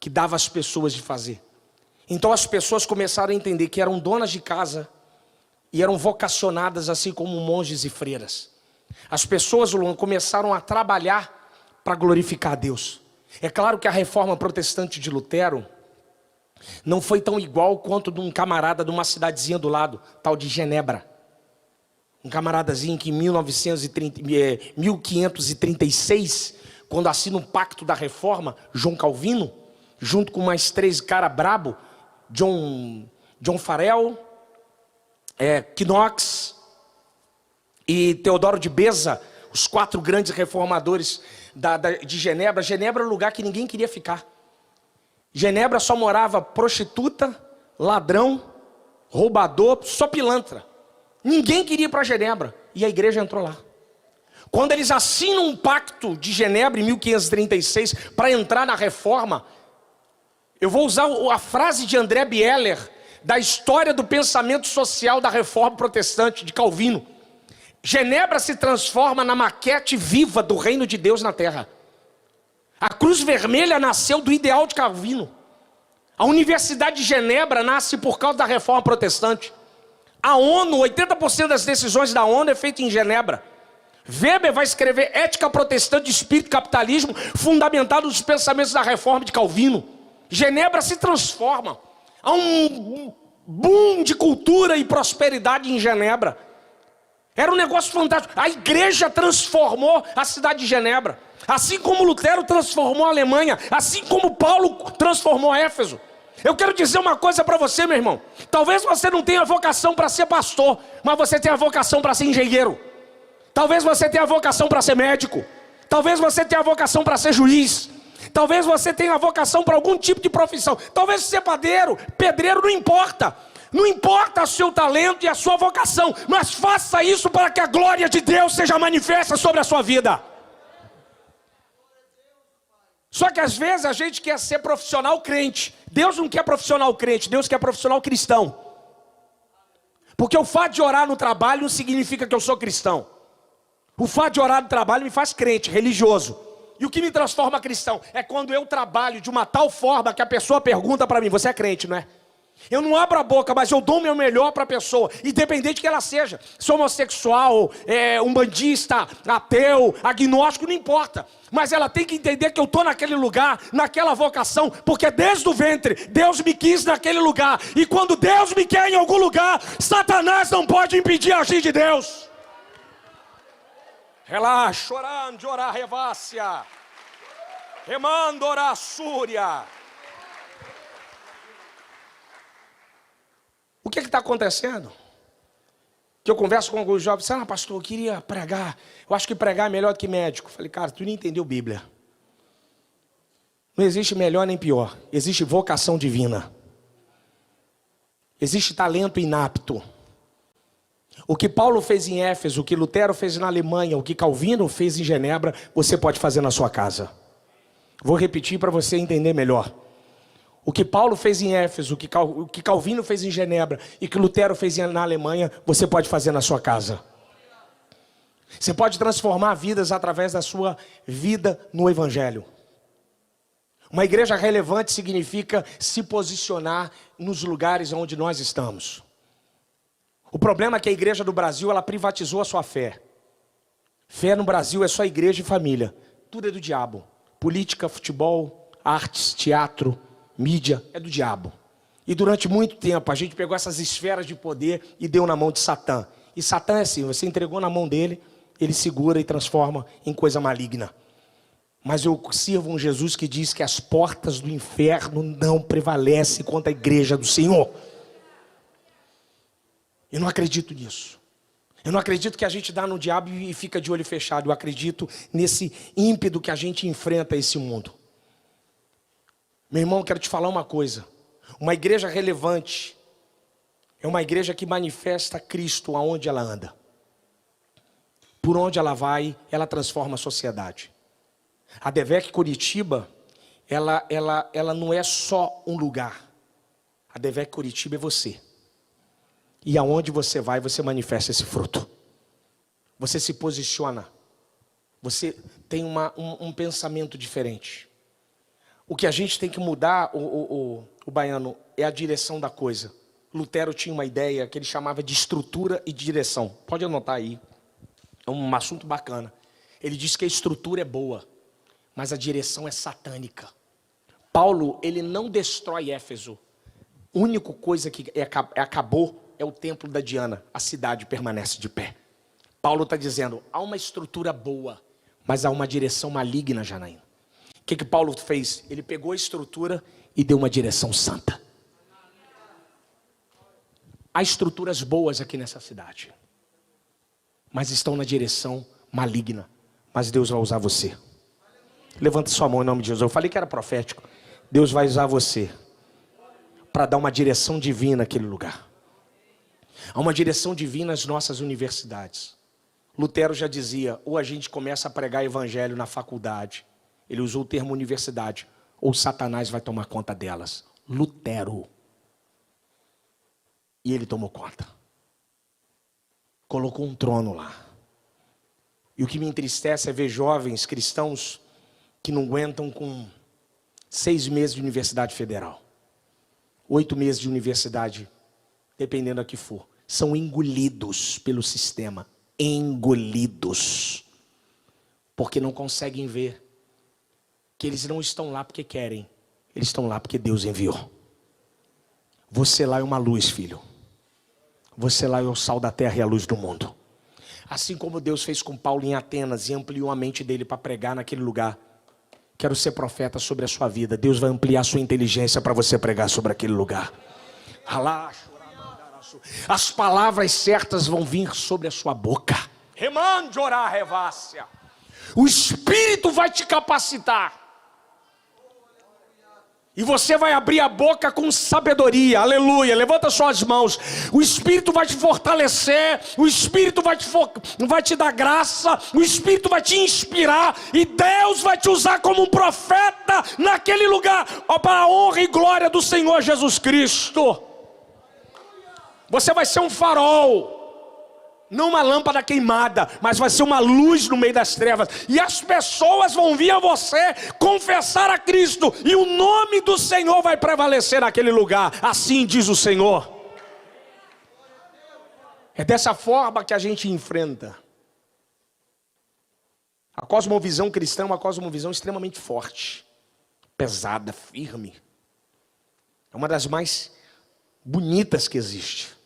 que dava às pessoas de fazer. Então as pessoas começaram a entender que eram donas de casa e eram vocacionadas assim como monges e freiras. As pessoas começaram a trabalhar para glorificar a Deus. É claro que a reforma protestante de Lutero não foi tão igual quanto de um camarada de uma cidadezinha do lado, tal de Genebra. Um camaradazinho que em 1536, quando assina o pacto da reforma, João Calvino, junto com mais 3 caras brabo, John Farel, Knox e Teodoro de Beza, os 4 grandes reformadores de Genebra. Genebra é um lugar que ninguém queria ficar. Genebra só morava prostituta, ladrão, roubador, só pilantra. Ninguém queria ir para Genebra. E a igreja entrou lá. Quando eles assinam um pacto de Genebra em 1536 para entrar na reforma, eu vou usar a frase de André Bieler, da história do pensamento social da reforma protestante de Calvino. Genebra se transforma na maquete viva do reino de Deus na terra. A Cruz Vermelha nasceu do ideal de Calvino. A Universidade de Genebra nasce por causa da reforma protestante. A ONU, 80% das decisões da ONU é feita em Genebra. Weber vai escrever Ética Protestante de Espírito e Capitalismo, fundamentado nos pensamentos da reforma de Calvino. Genebra se transforma. Há um boom de cultura e prosperidade em Genebra. Era um negócio fantástico. A igreja transformou a cidade de Genebra. Assim como Lutero transformou a Alemanha. Assim como Paulo transformou Éfeso. Eu quero dizer uma coisa para você, meu irmão. Talvez você não tenha vocação para ser pastor, mas você tenha vocação para ser engenheiro. Talvez você tenha vocação para ser médico. Talvez você tenha vocação para ser juiz. Talvez você tenha vocação para algum tipo de profissão. Talvez ser padeiro, pedreiro, não importa. Não importa o seu talento e a sua vocação, mas faça isso para que a glória de Deus seja manifesta sobre a sua vida. Só que às vezes a gente quer ser profissional crente. Deus não quer profissional crente, Deus quer profissional cristão. Porque o fato de orar no trabalho não significa que eu sou cristão. O fato de orar no trabalho me faz crente, religioso. E o que me transforma cristão é quando eu trabalho de uma tal forma que a pessoa pergunta para mim: você é crente, não é? Eu não abro a boca, mas eu dou o meu melhor para a pessoa, independente que ela seja. Se homossexual, umbandista, ateu, agnóstico, não importa. Mas ela tem que entender que eu estou naquele lugar, naquela vocação, porque desde o ventre, Deus me quis naquele lugar. E quando Deus me quer em algum lugar, Satanás não pode impedir a agir de Deus. Relaxa, orando, orar, revácia. Remando, orar, súria. O que está acontecendo? Que eu converso com alguns jovens, pastor, eu queria pregar, eu acho que pregar é melhor do que médico. Eu falei, cara, tu não entendeu Bíblia. Não existe melhor nem pior, existe vocação divina. Existe talento inapto. O que Paulo fez em Éfeso, o que Lutero fez na Alemanha, o que Calvino fez em Genebra, você pode fazer na sua casa. Vou repetir para você entender melhor. O que Paulo fez em Éfeso, o que Calvino fez em Genebra e que Lutero fez na Alemanha, você pode fazer na sua casa. Você pode transformar vidas através da sua vida no Evangelho. Uma igreja relevante significa se posicionar nos lugares onde nós estamos. O problema é que a igreja do Brasil, ela privatizou a sua fé. Fé no Brasil é só igreja e família. Tudo é do diabo. Política, futebol, artes, teatro, mídia, é do diabo. E durante muito tempo a gente pegou essas esferas de poder e deu na mão de Satã. E Satã é assim, você entregou na mão dele, ele segura e transforma em coisa maligna. Mas eu sirvo um Jesus que diz que as portas do inferno não prevalecem contra a igreja do Senhor. Eu não acredito nisso. Eu não acredito que a gente dá no diabo e fica de olho fechado. Eu acredito nesse ímpeto que a gente enfrenta esse mundo. Meu irmão, eu quero te falar uma coisa. Uma igreja relevante é uma igreja que manifesta Cristo aonde ela anda. Por onde ela vai, ela transforma a sociedade. A Devec Curitiba, ela não é só um lugar. A Devec Curitiba é você. E aonde você vai, você manifesta esse fruto. Você se posiciona. Você tem um pensamento diferente. O que a gente tem que mudar, o baiano, é a direção da coisa. Lutero tinha uma ideia que ele chamava de estrutura e direção. Pode anotar aí. É um assunto bacana. Ele diz que a estrutura é boa, mas a direção é satânica. Paulo, ele não destrói Éfeso. A única coisa que acabou é o templo da Diana. A cidade permanece de pé. Paulo está dizendo, há uma estrutura boa, mas há uma direção maligna, Janaína. O que Paulo fez? Ele pegou a estrutura e deu uma direção santa. Há estruturas boas aqui nessa cidade, mas estão na direção maligna. Mas Deus vai usar você. Levanta sua mão em nome de Jesus. Eu falei que era profético. Deus vai usar você para dar uma direção divina naquele lugar. Há uma direção divina nas nossas universidades. Lutero já dizia, ou a gente começa a pregar evangelho na faculdade. Ele usou o termo universidade. Ou Satanás vai tomar conta delas. Lutero. E ele tomou conta. Colocou um trono lá. E o que me entristece é ver jovens cristãos que não aguentam com 6 meses de universidade federal. 8 meses de universidade, dependendo da que for. São engolidos pelo sistema. Engolidos. Porque não conseguem ver que eles não estão lá porque querem. Eles estão lá porque Deus enviou. Você lá é uma luz, filho. Você lá é o sal da terra e a luz do mundo. Assim como Deus fez com Paulo em Atenas e ampliou a mente dele para pregar naquele lugar. Quero ser profeta sobre a sua vida. Deus vai ampliar a sua inteligência para você pregar sobre aquele lugar. As palavras certas vão vir sobre a sua boca. Remande orar, revácia. O Espírito vai te capacitar. E você vai abrir a boca com sabedoria, aleluia, levanta suas mãos. O Espírito vai te fortalecer, o Espírito vai te dar graça, o Espírito vai te inspirar, e Deus vai te usar como um profeta naquele lugar, para a honra e glória do Senhor Jesus Cristo. Você vai ser um farol, não uma lâmpada queimada, mas vai ser uma luz no meio das trevas. E as pessoas vão vir a você confessar a Cristo, e o nome do Senhor vai prevalecer naquele lugar. Assim diz o Senhor. É dessa forma que a gente enfrenta. A cosmovisão cristã é uma cosmovisão extremamente forte, pesada, firme. É uma das mais bonitas que existe.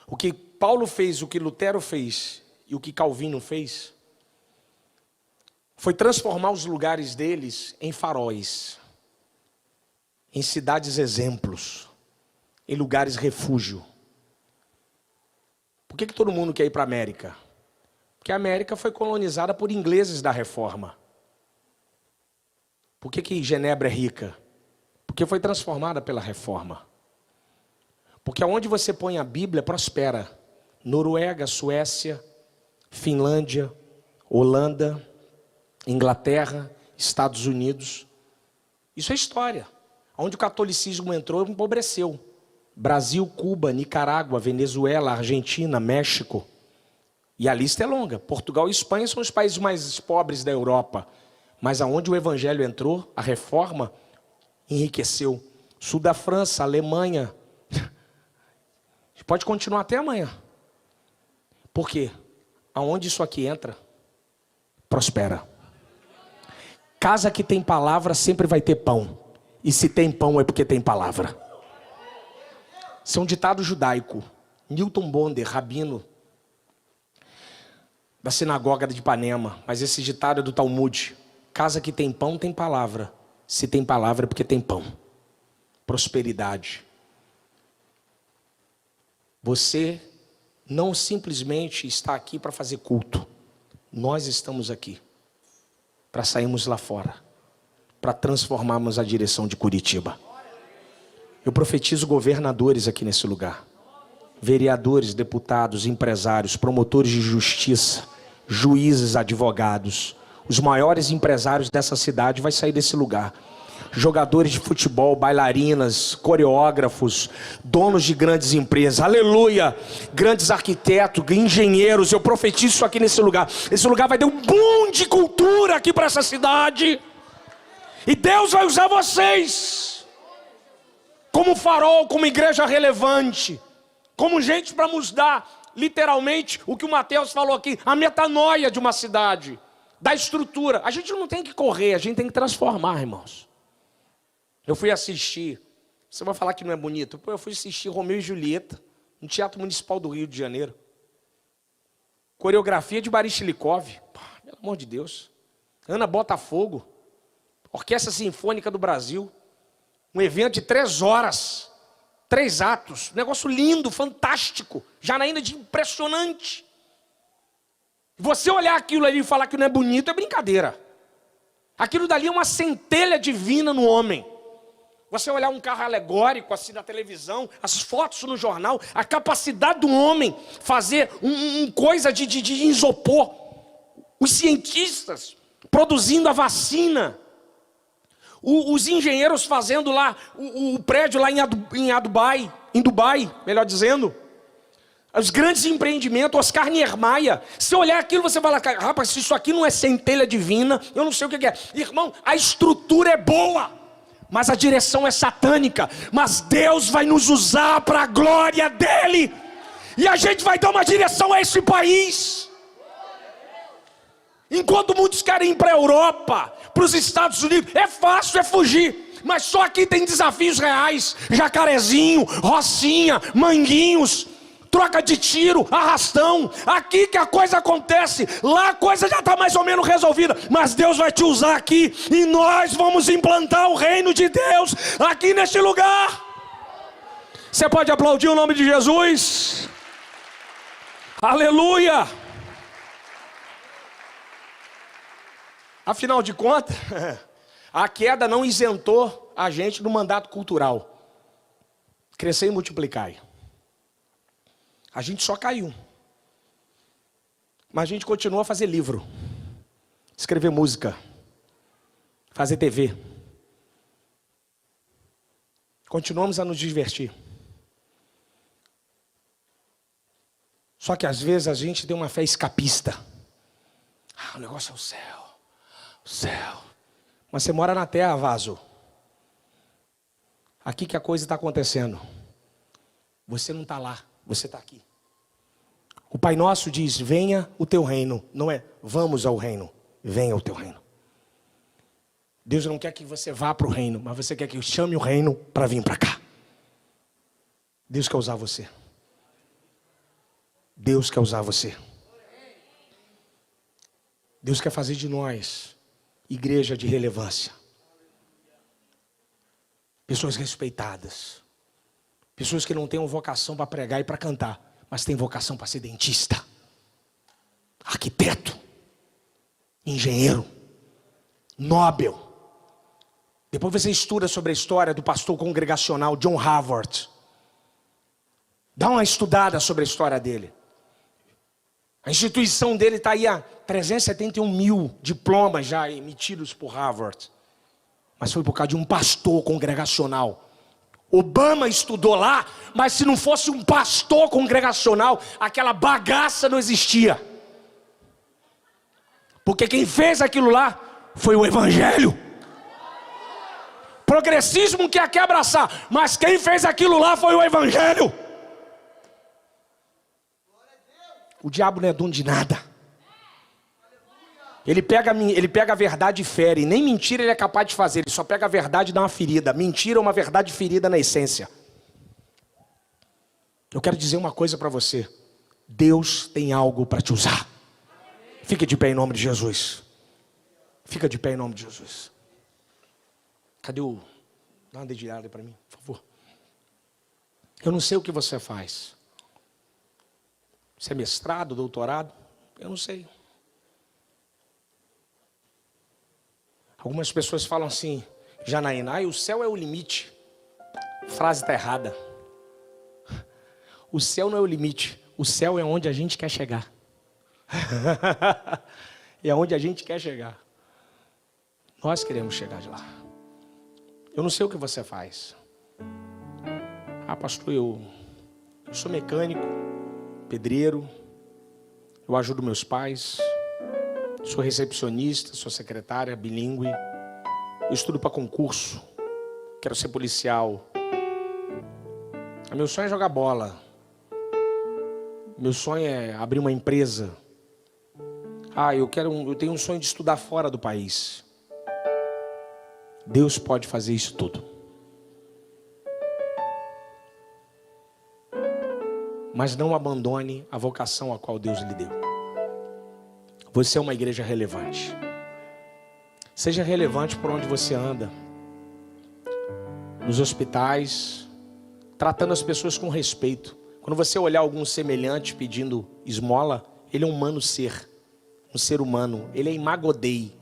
O que Paulo fez, o que Lutero fez e o que Calvino fez, foi transformar os lugares deles em faróis, em cidades exemplos, em lugares refúgio. Por que todo mundo quer ir para a América? Porque a América foi colonizada por ingleses da Reforma. Por que Genebra é rica? Porque foi transformada pela Reforma. Porque aonde você põe a Bíblia, prospera. Noruega, Suécia, Finlândia, Holanda, Inglaterra, Estados Unidos. Isso é história. Onde o catolicismo entrou, empobreceu. Brasil, Cuba, Nicarágua, Venezuela, Argentina, México. E a lista é longa. Portugal e Espanha são os países mais pobres da Europa. Mas aonde o evangelho entrou, a reforma enriqueceu. Sul da França, Alemanha. Pode continuar até amanhã. Por quê? Aonde isso aqui entra, prospera. Casa que tem palavra sempre vai ter pão. E se tem pão é porque tem palavra. Isso é um ditado judaico. Newton Bonder, rabino da sinagoga de Ipanema. Mas esse ditado é do Talmud. Casa que tem pão tem palavra. Se tem palavra é porque tem pão. Prosperidade. Você não simplesmente está aqui para fazer culto. Nós estamos aqui para sairmos lá fora, para transformarmos a direção de Curitiba. Eu profetizo governadores aqui nesse lugar, vereadores, deputados, empresários, promotores de justiça, juízes, advogados. Os maiores empresários dessa cidade vão sair desse lugar. Jogadores de futebol, bailarinas, coreógrafos, donos de grandes empresas, aleluia, grandes arquitetos, engenheiros. Eu profetizo isso aqui nesse lugar. Esse lugar vai ter um boom de cultura aqui para essa cidade, e Deus vai usar vocês como farol, como igreja relevante, como gente para mudar literalmente o que o Mateus falou aqui, a metanoia de uma cidade, da estrutura. A gente não tem que correr, a gente tem que transformar, irmãos. Eu fui assistir, você vai falar que não é bonito, eu fui assistir Romeu e Julieta, no Teatro Municipal do Rio de Janeiro. Coreografia de Baryshnikov, pelo amor de Deus. Ana Botafogo, Orquestra Sinfônica do Brasil. Um evento de 3 horas, 3 atos, um negócio lindo, fantástico, Janaína de impressionante. Você olhar aquilo ali e falar que não é bonito é brincadeira. Aquilo dali é uma centelha divina no homem. Você olhar um carro alegórico assim na televisão, as fotos no jornal, a capacidade do homem fazer coisa de isopor. Os cientistas produzindo a vacina. Os engenheiros fazendo lá o prédio lá em Dubai, melhor dizendo. Os grandes empreendimentos, Oscar Niemeyer. Se olhar aquilo, você fala, rapaz, se isso aqui não é centelha divina, eu não sei o que é. Irmão, a estrutura é boa, mas a direção é satânica. Mas Deus vai nos usar para a glória dEle. E a gente vai dar uma direção a esse país. Enquanto muitos querem ir para a Europa, para os Estados Unidos, é fácil, é fugir. Mas só aqui tem desafios reais. Jacarezinho, Rocinha, Manguinhos, troca de tiro, arrastão. Aqui que a coisa acontece. Lá a coisa já está mais ou menos resolvida. Mas Deus vai te usar aqui. E nós vamos implantar o reino de Deus aqui neste lugar. Você pode aplaudir o nome de Jesus? Aleluia! Afinal de contas, A queda não isentou a gente do mandato cultural. Crescer e multiplicar. A gente só caiu. Mas a gente continuou a fazer livro, escrever música, fazer TV. Continuamos a nos divertir. Só que às vezes a gente tem uma fé escapista. O negócio é o céu. O céu. Mas você mora na terra, vaso. Aqui que a coisa está acontecendo. Você não está lá, você está aqui. O Pai Nosso diz, venha o teu reino. Não é, vamos ao reino. Venha o teu reino. Deus não quer que você vá para o reino, mas você quer que eu chame o reino para vir para cá. Deus quer usar você. Deus quer usar você. Deus quer fazer de nós igreja de relevância. Pessoas respeitadas. Pessoas que não têm vocação para pregar e para cantar, mas têm vocação para ser dentista, arquiteto, engenheiro, Nobel. Depois você estuda sobre a história do pastor congregacional John Harvard. Dá uma estudada sobre a história dele. A instituição dele está aí há 371 mil diplomas já emitidos por Harvard. Mas foi por causa de um pastor congregacional. Obama estudou lá, mas se não fosse um pastor congregacional, aquela bagaça não existia. Porque quem fez aquilo lá foi o Evangelho. Progressismo quer abraçar, mas quem fez aquilo lá foi o Evangelho. O diabo não é dono de nada. Ele pega a verdade e fere. Nem mentira ele é capaz de fazer. Ele só pega a verdade e dá uma ferida. Mentira é uma verdade ferida na essência. Eu quero dizer uma coisa para você. Deus tem algo para te usar. Fica de pé em nome de Jesus. Fica de pé em nome de Jesus. Cadê o... Dá uma dedilhada para mim, por favor. Eu não sei o que você faz. Você é mestrado, doutorado? Eu não sei. Algumas pessoas falam assim, Janaína, o céu é o limite. A frase está errada. O céu não é o limite. O céu é onde a gente quer chegar. É onde a gente quer chegar. Nós queremos chegar de lá. Eu não sei o que você faz. Pastor, eu sou mecânico, pedreiro, eu ajudo meus pais, sou recepcionista, sou secretária, bilíngue, eu estudo para concurso, quero ser policial. Meu sonho é jogar bola. Meu sonho é abrir uma empresa. Eu tenho um sonho de estudar fora do país. Deus pode fazer isso tudo. Mas não abandone a vocação a qual Deus lhe deu. Você é uma igreja relevante. Seja relevante por onde você anda. Nos hospitais, tratando as pessoas com respeito. Quando você olhar algum semelhante pedindo esmola, ele é um humano ser. Um ser humano. Ele é imagodei.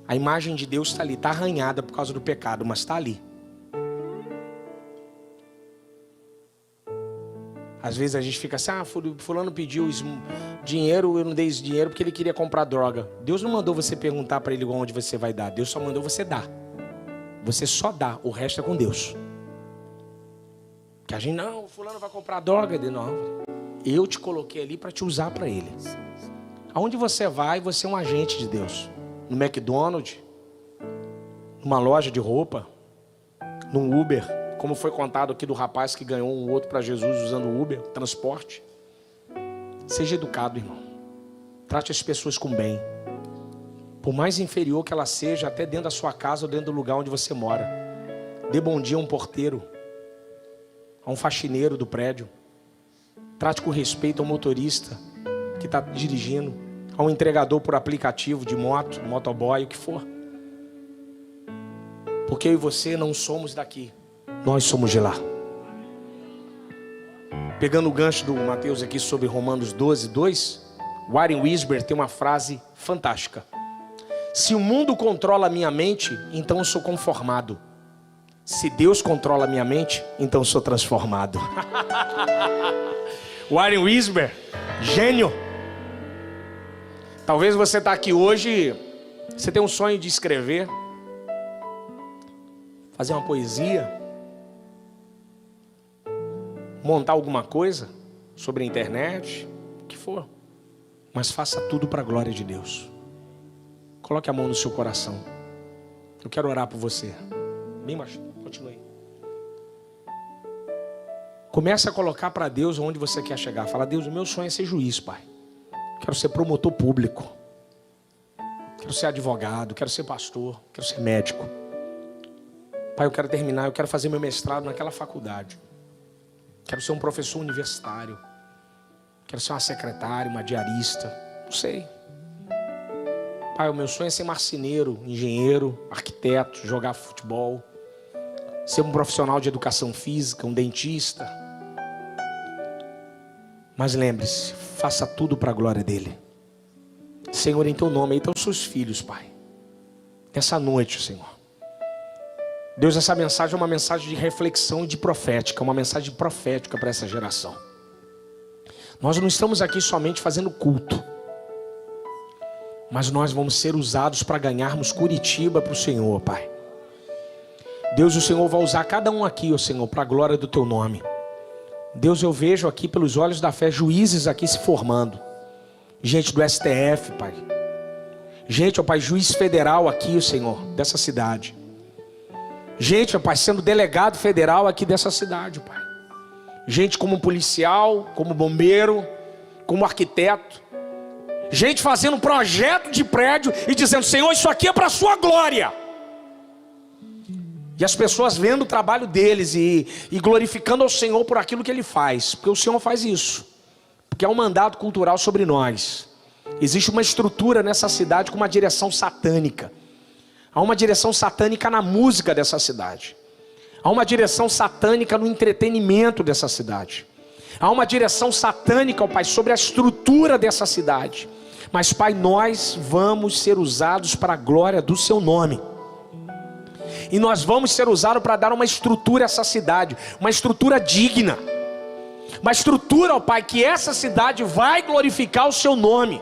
A imagem de Deus está ali, está arranhada por causa do pecado, mas está ali. Às vezes a gente fica assim, fulano pediu dinheiro, eu não dei esse dinheiro porque ele queria comprar droga. Deus não mandou você perguntar para ele onde você vai dar. Deus só mandou você dar. Você só dá, o resto é com Deus. Que a gente, não, fulano vai comprar droga. Não, eu te coloquei ali para te usar para ele. Aonde você vai, você é um agente de Deus. No McDonald's, numa loja de roupa, num Uber, como foi contado aqui do rapaz que ganhou um outro para Jesus usando o Uber, transporte. Seja educado, irmão. Trate as pessoas com bem. Por mais inferior que ela seja, até dentro da sua casa ou dentro do lugar onde você mora. Dê bom dia a um porteiro, a um faxineiro do prédio. Trate com respeito ao motorista que está dirigindo, a um entregador por aplicativo de moto, motoboy, o que for. Porque eu e você não somos daqui. Nós somos de lá. Pegando o gancho do Mateus aqui sobre Romanos 12, 2, Warren Wiersbe tem uma frase fantástica. Se o mundo controla a minha mente, então eu sou conformado. Se Deus controla a minha mente, então eu sou transformado. Warren Wiersbe, gênio. Talvez você está aqui hoje, você tem um sonho de escrever, fazer uma poesia, montar alguma coisa sobre a internet, o que for. Mas faça tudo para a glória de Deus. Coloque a mão no seu coração. Eu quero orar por você. Bem baixinho, continue. Comece a colocar para Deus onde você quer chegar. Fala: Deus, o meu sonho é ser juiz, Pai. Quero ser promotor público. Quero ser advogado, quero ser pastor, quero ser médico. Pai, eu quero terminar, eu quero fazer meu mestrado naquela faculdade. Quero ser um professor universitário. Quero ser uma secretária, uma diarista. Não sei. Pai, o meu sonho é ser marceneiro, engenheiro, arquiteto, jogar futebol. Ser um profissional de educação física, um dentista. Mas lembre-se, faça tudo para a glória dele. Senhor, em teu nome, aí estão os seus filhos, Pai. Nessa noite, Senhor. Deus, essa mensagem é uma mensagem de reflexão e de profética. Uma mensagem profética para essa geração. Nós não estamos aqui somente fazendo culto. Mas nós vamos ser usados para ganharmos Curitiba para o Senhor, Pai. Deus, o Senhor vai usar cada um aqui, ó Senhor, para a glória do teu nome. Deus, eu vejo aqui pelos olhos da fé juízes aqui se formando. Gente do STF, Pai. Gente, ó Pai, juiz federal aqui, ó Senhor, dessa cidade. Gente, ó Pai, sendo delegado federal aqui dessa cidade, Pai. Gente como policial, como bombeiro, como arquiteto. Gente fazendo projeto de prédio e dizendo: Senhor, isso aqui é para a sua glória. E as pessoas vendo o trabalho deles e glorificando ao Senhor por aquilo que Ele faz. Porque o Senhor faz isso. Porque é um mandato cultural sobre nós. Existe uma estrutura nessa cidade com uma direção satânica. Há uma direção satânica na música dessa cidade. Há uma direção satânica no entretenimento dessa cidade. Há uma direção satânica, ó Pai, sobre a estrutura dessa cidade. Mas, Pai, nós vamos ser usados para a glória do Seu nome. E nós vamos ser usados para dar uma estrutura a essa cidade. Uma estrutura digna. Uma estrutura, ó Pai, que essa cidade vai glorificar o Seu nome.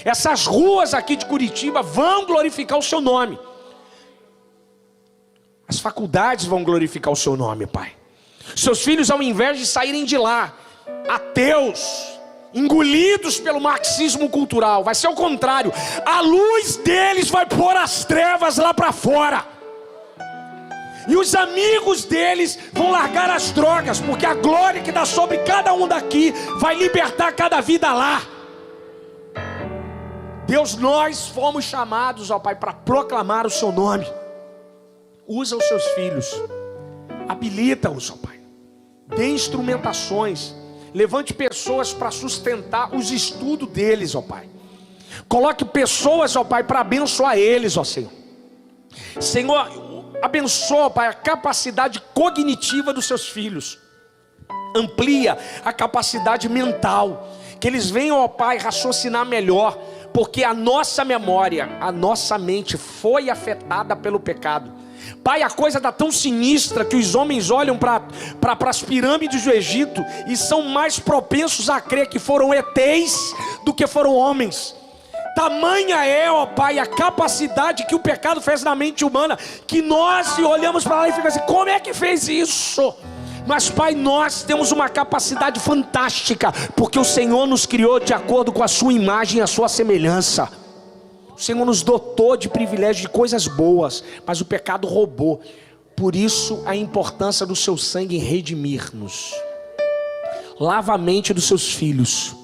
Essas ruas aqui de Curitiba vão glorificar o Seu nome. As faculdades vão glorificar o Seu nome, Pai. Seus filhos, ao invés de saírem de lá ateus, engolidos pelo marxismo cultural, vai ser o contrário. A luz deles vai pôr as trevas lá para fora. E os amigos deles vão largar as drogas, porque a glória que dá sobre cada um daqui vai libertar cada vida lá. Deus, nós fomos chamados, ó Pai, para proclamar o Seu nome. Usa os Seus filhos, habilita-os, ó Pai. Dê instrumentações, levante pessoas para sustentar os estudos deles, ó Pai. Coloque pessoas, ó Pai, para abençoar eles, ó Senhor. Senhor, abençoa, ó Pai, a capacidade cognitiva dos Seus filhos. Amplia a capacidade mental, que eles venham, ó Pai, raciocinar melhor. Porque a nossa memória, a nossa mente foi afetada pelo pecado. Pai, a coisa está tão sinistra que os homens olham para as pirâmides do Egito e são mais propensos a crer que foram ETs do que foram homens. Tamanha é, ó Pai, a capacidade que o pecado fez na mente humana, que nós olhamos para lá e ficamos assim: como é que fez isso? Mas, Pai, nós temos uma capacidade fantástica, porque o Senhor nos criou de acordo com a sua imagem e a sua semelhança. O Senhor nos dotou de privilégio, de coisas boas, mas o pecado roubou. Por isso a importância do Seu sangue em redimir-nos. Lava a mente dos Seus filhos,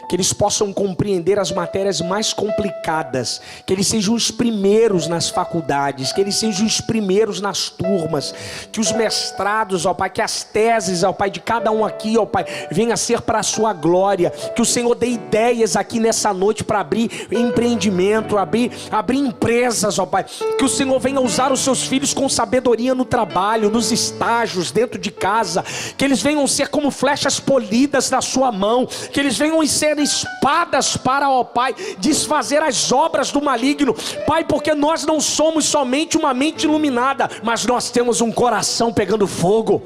que eles possam compreender as matérias mais complicadas, que eles sejam os primeiros nas faculdades, que eles sejam os primeiros nas turmas, que os mestrados, ó Pai, que as teses, ó Pai, de cada um aqui, ó Pai, venha a ser para a Sua glória, que o Senhor dê ideias aqui nessa noite para abrir empreendimento, abrir empresas, ó Pai, que o Senhor venha usar os Seus filhos com sabedoria no trabalho, nos estágios, dentro de casa, que eles venham ser como flechas polidas na Sua mão, que eles venham ser ser espadas para, ó Pai, desfazer as obras do maligno, Pai, porque nós não somos somente uma mente iluminada, mas nós temos um coração pegando fogo,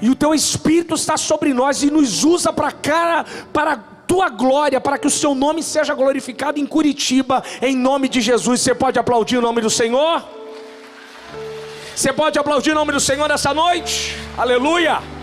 e o Teu Espírito está sobre nós e nos usa para a Tua glória, para que o Seu nome seja glorificado em Curitiba, em nome de Jesus. Você pode aplaudir o nome do Senhor? Você pode aplaudir o nome do Senhor essa noite? Aleluia!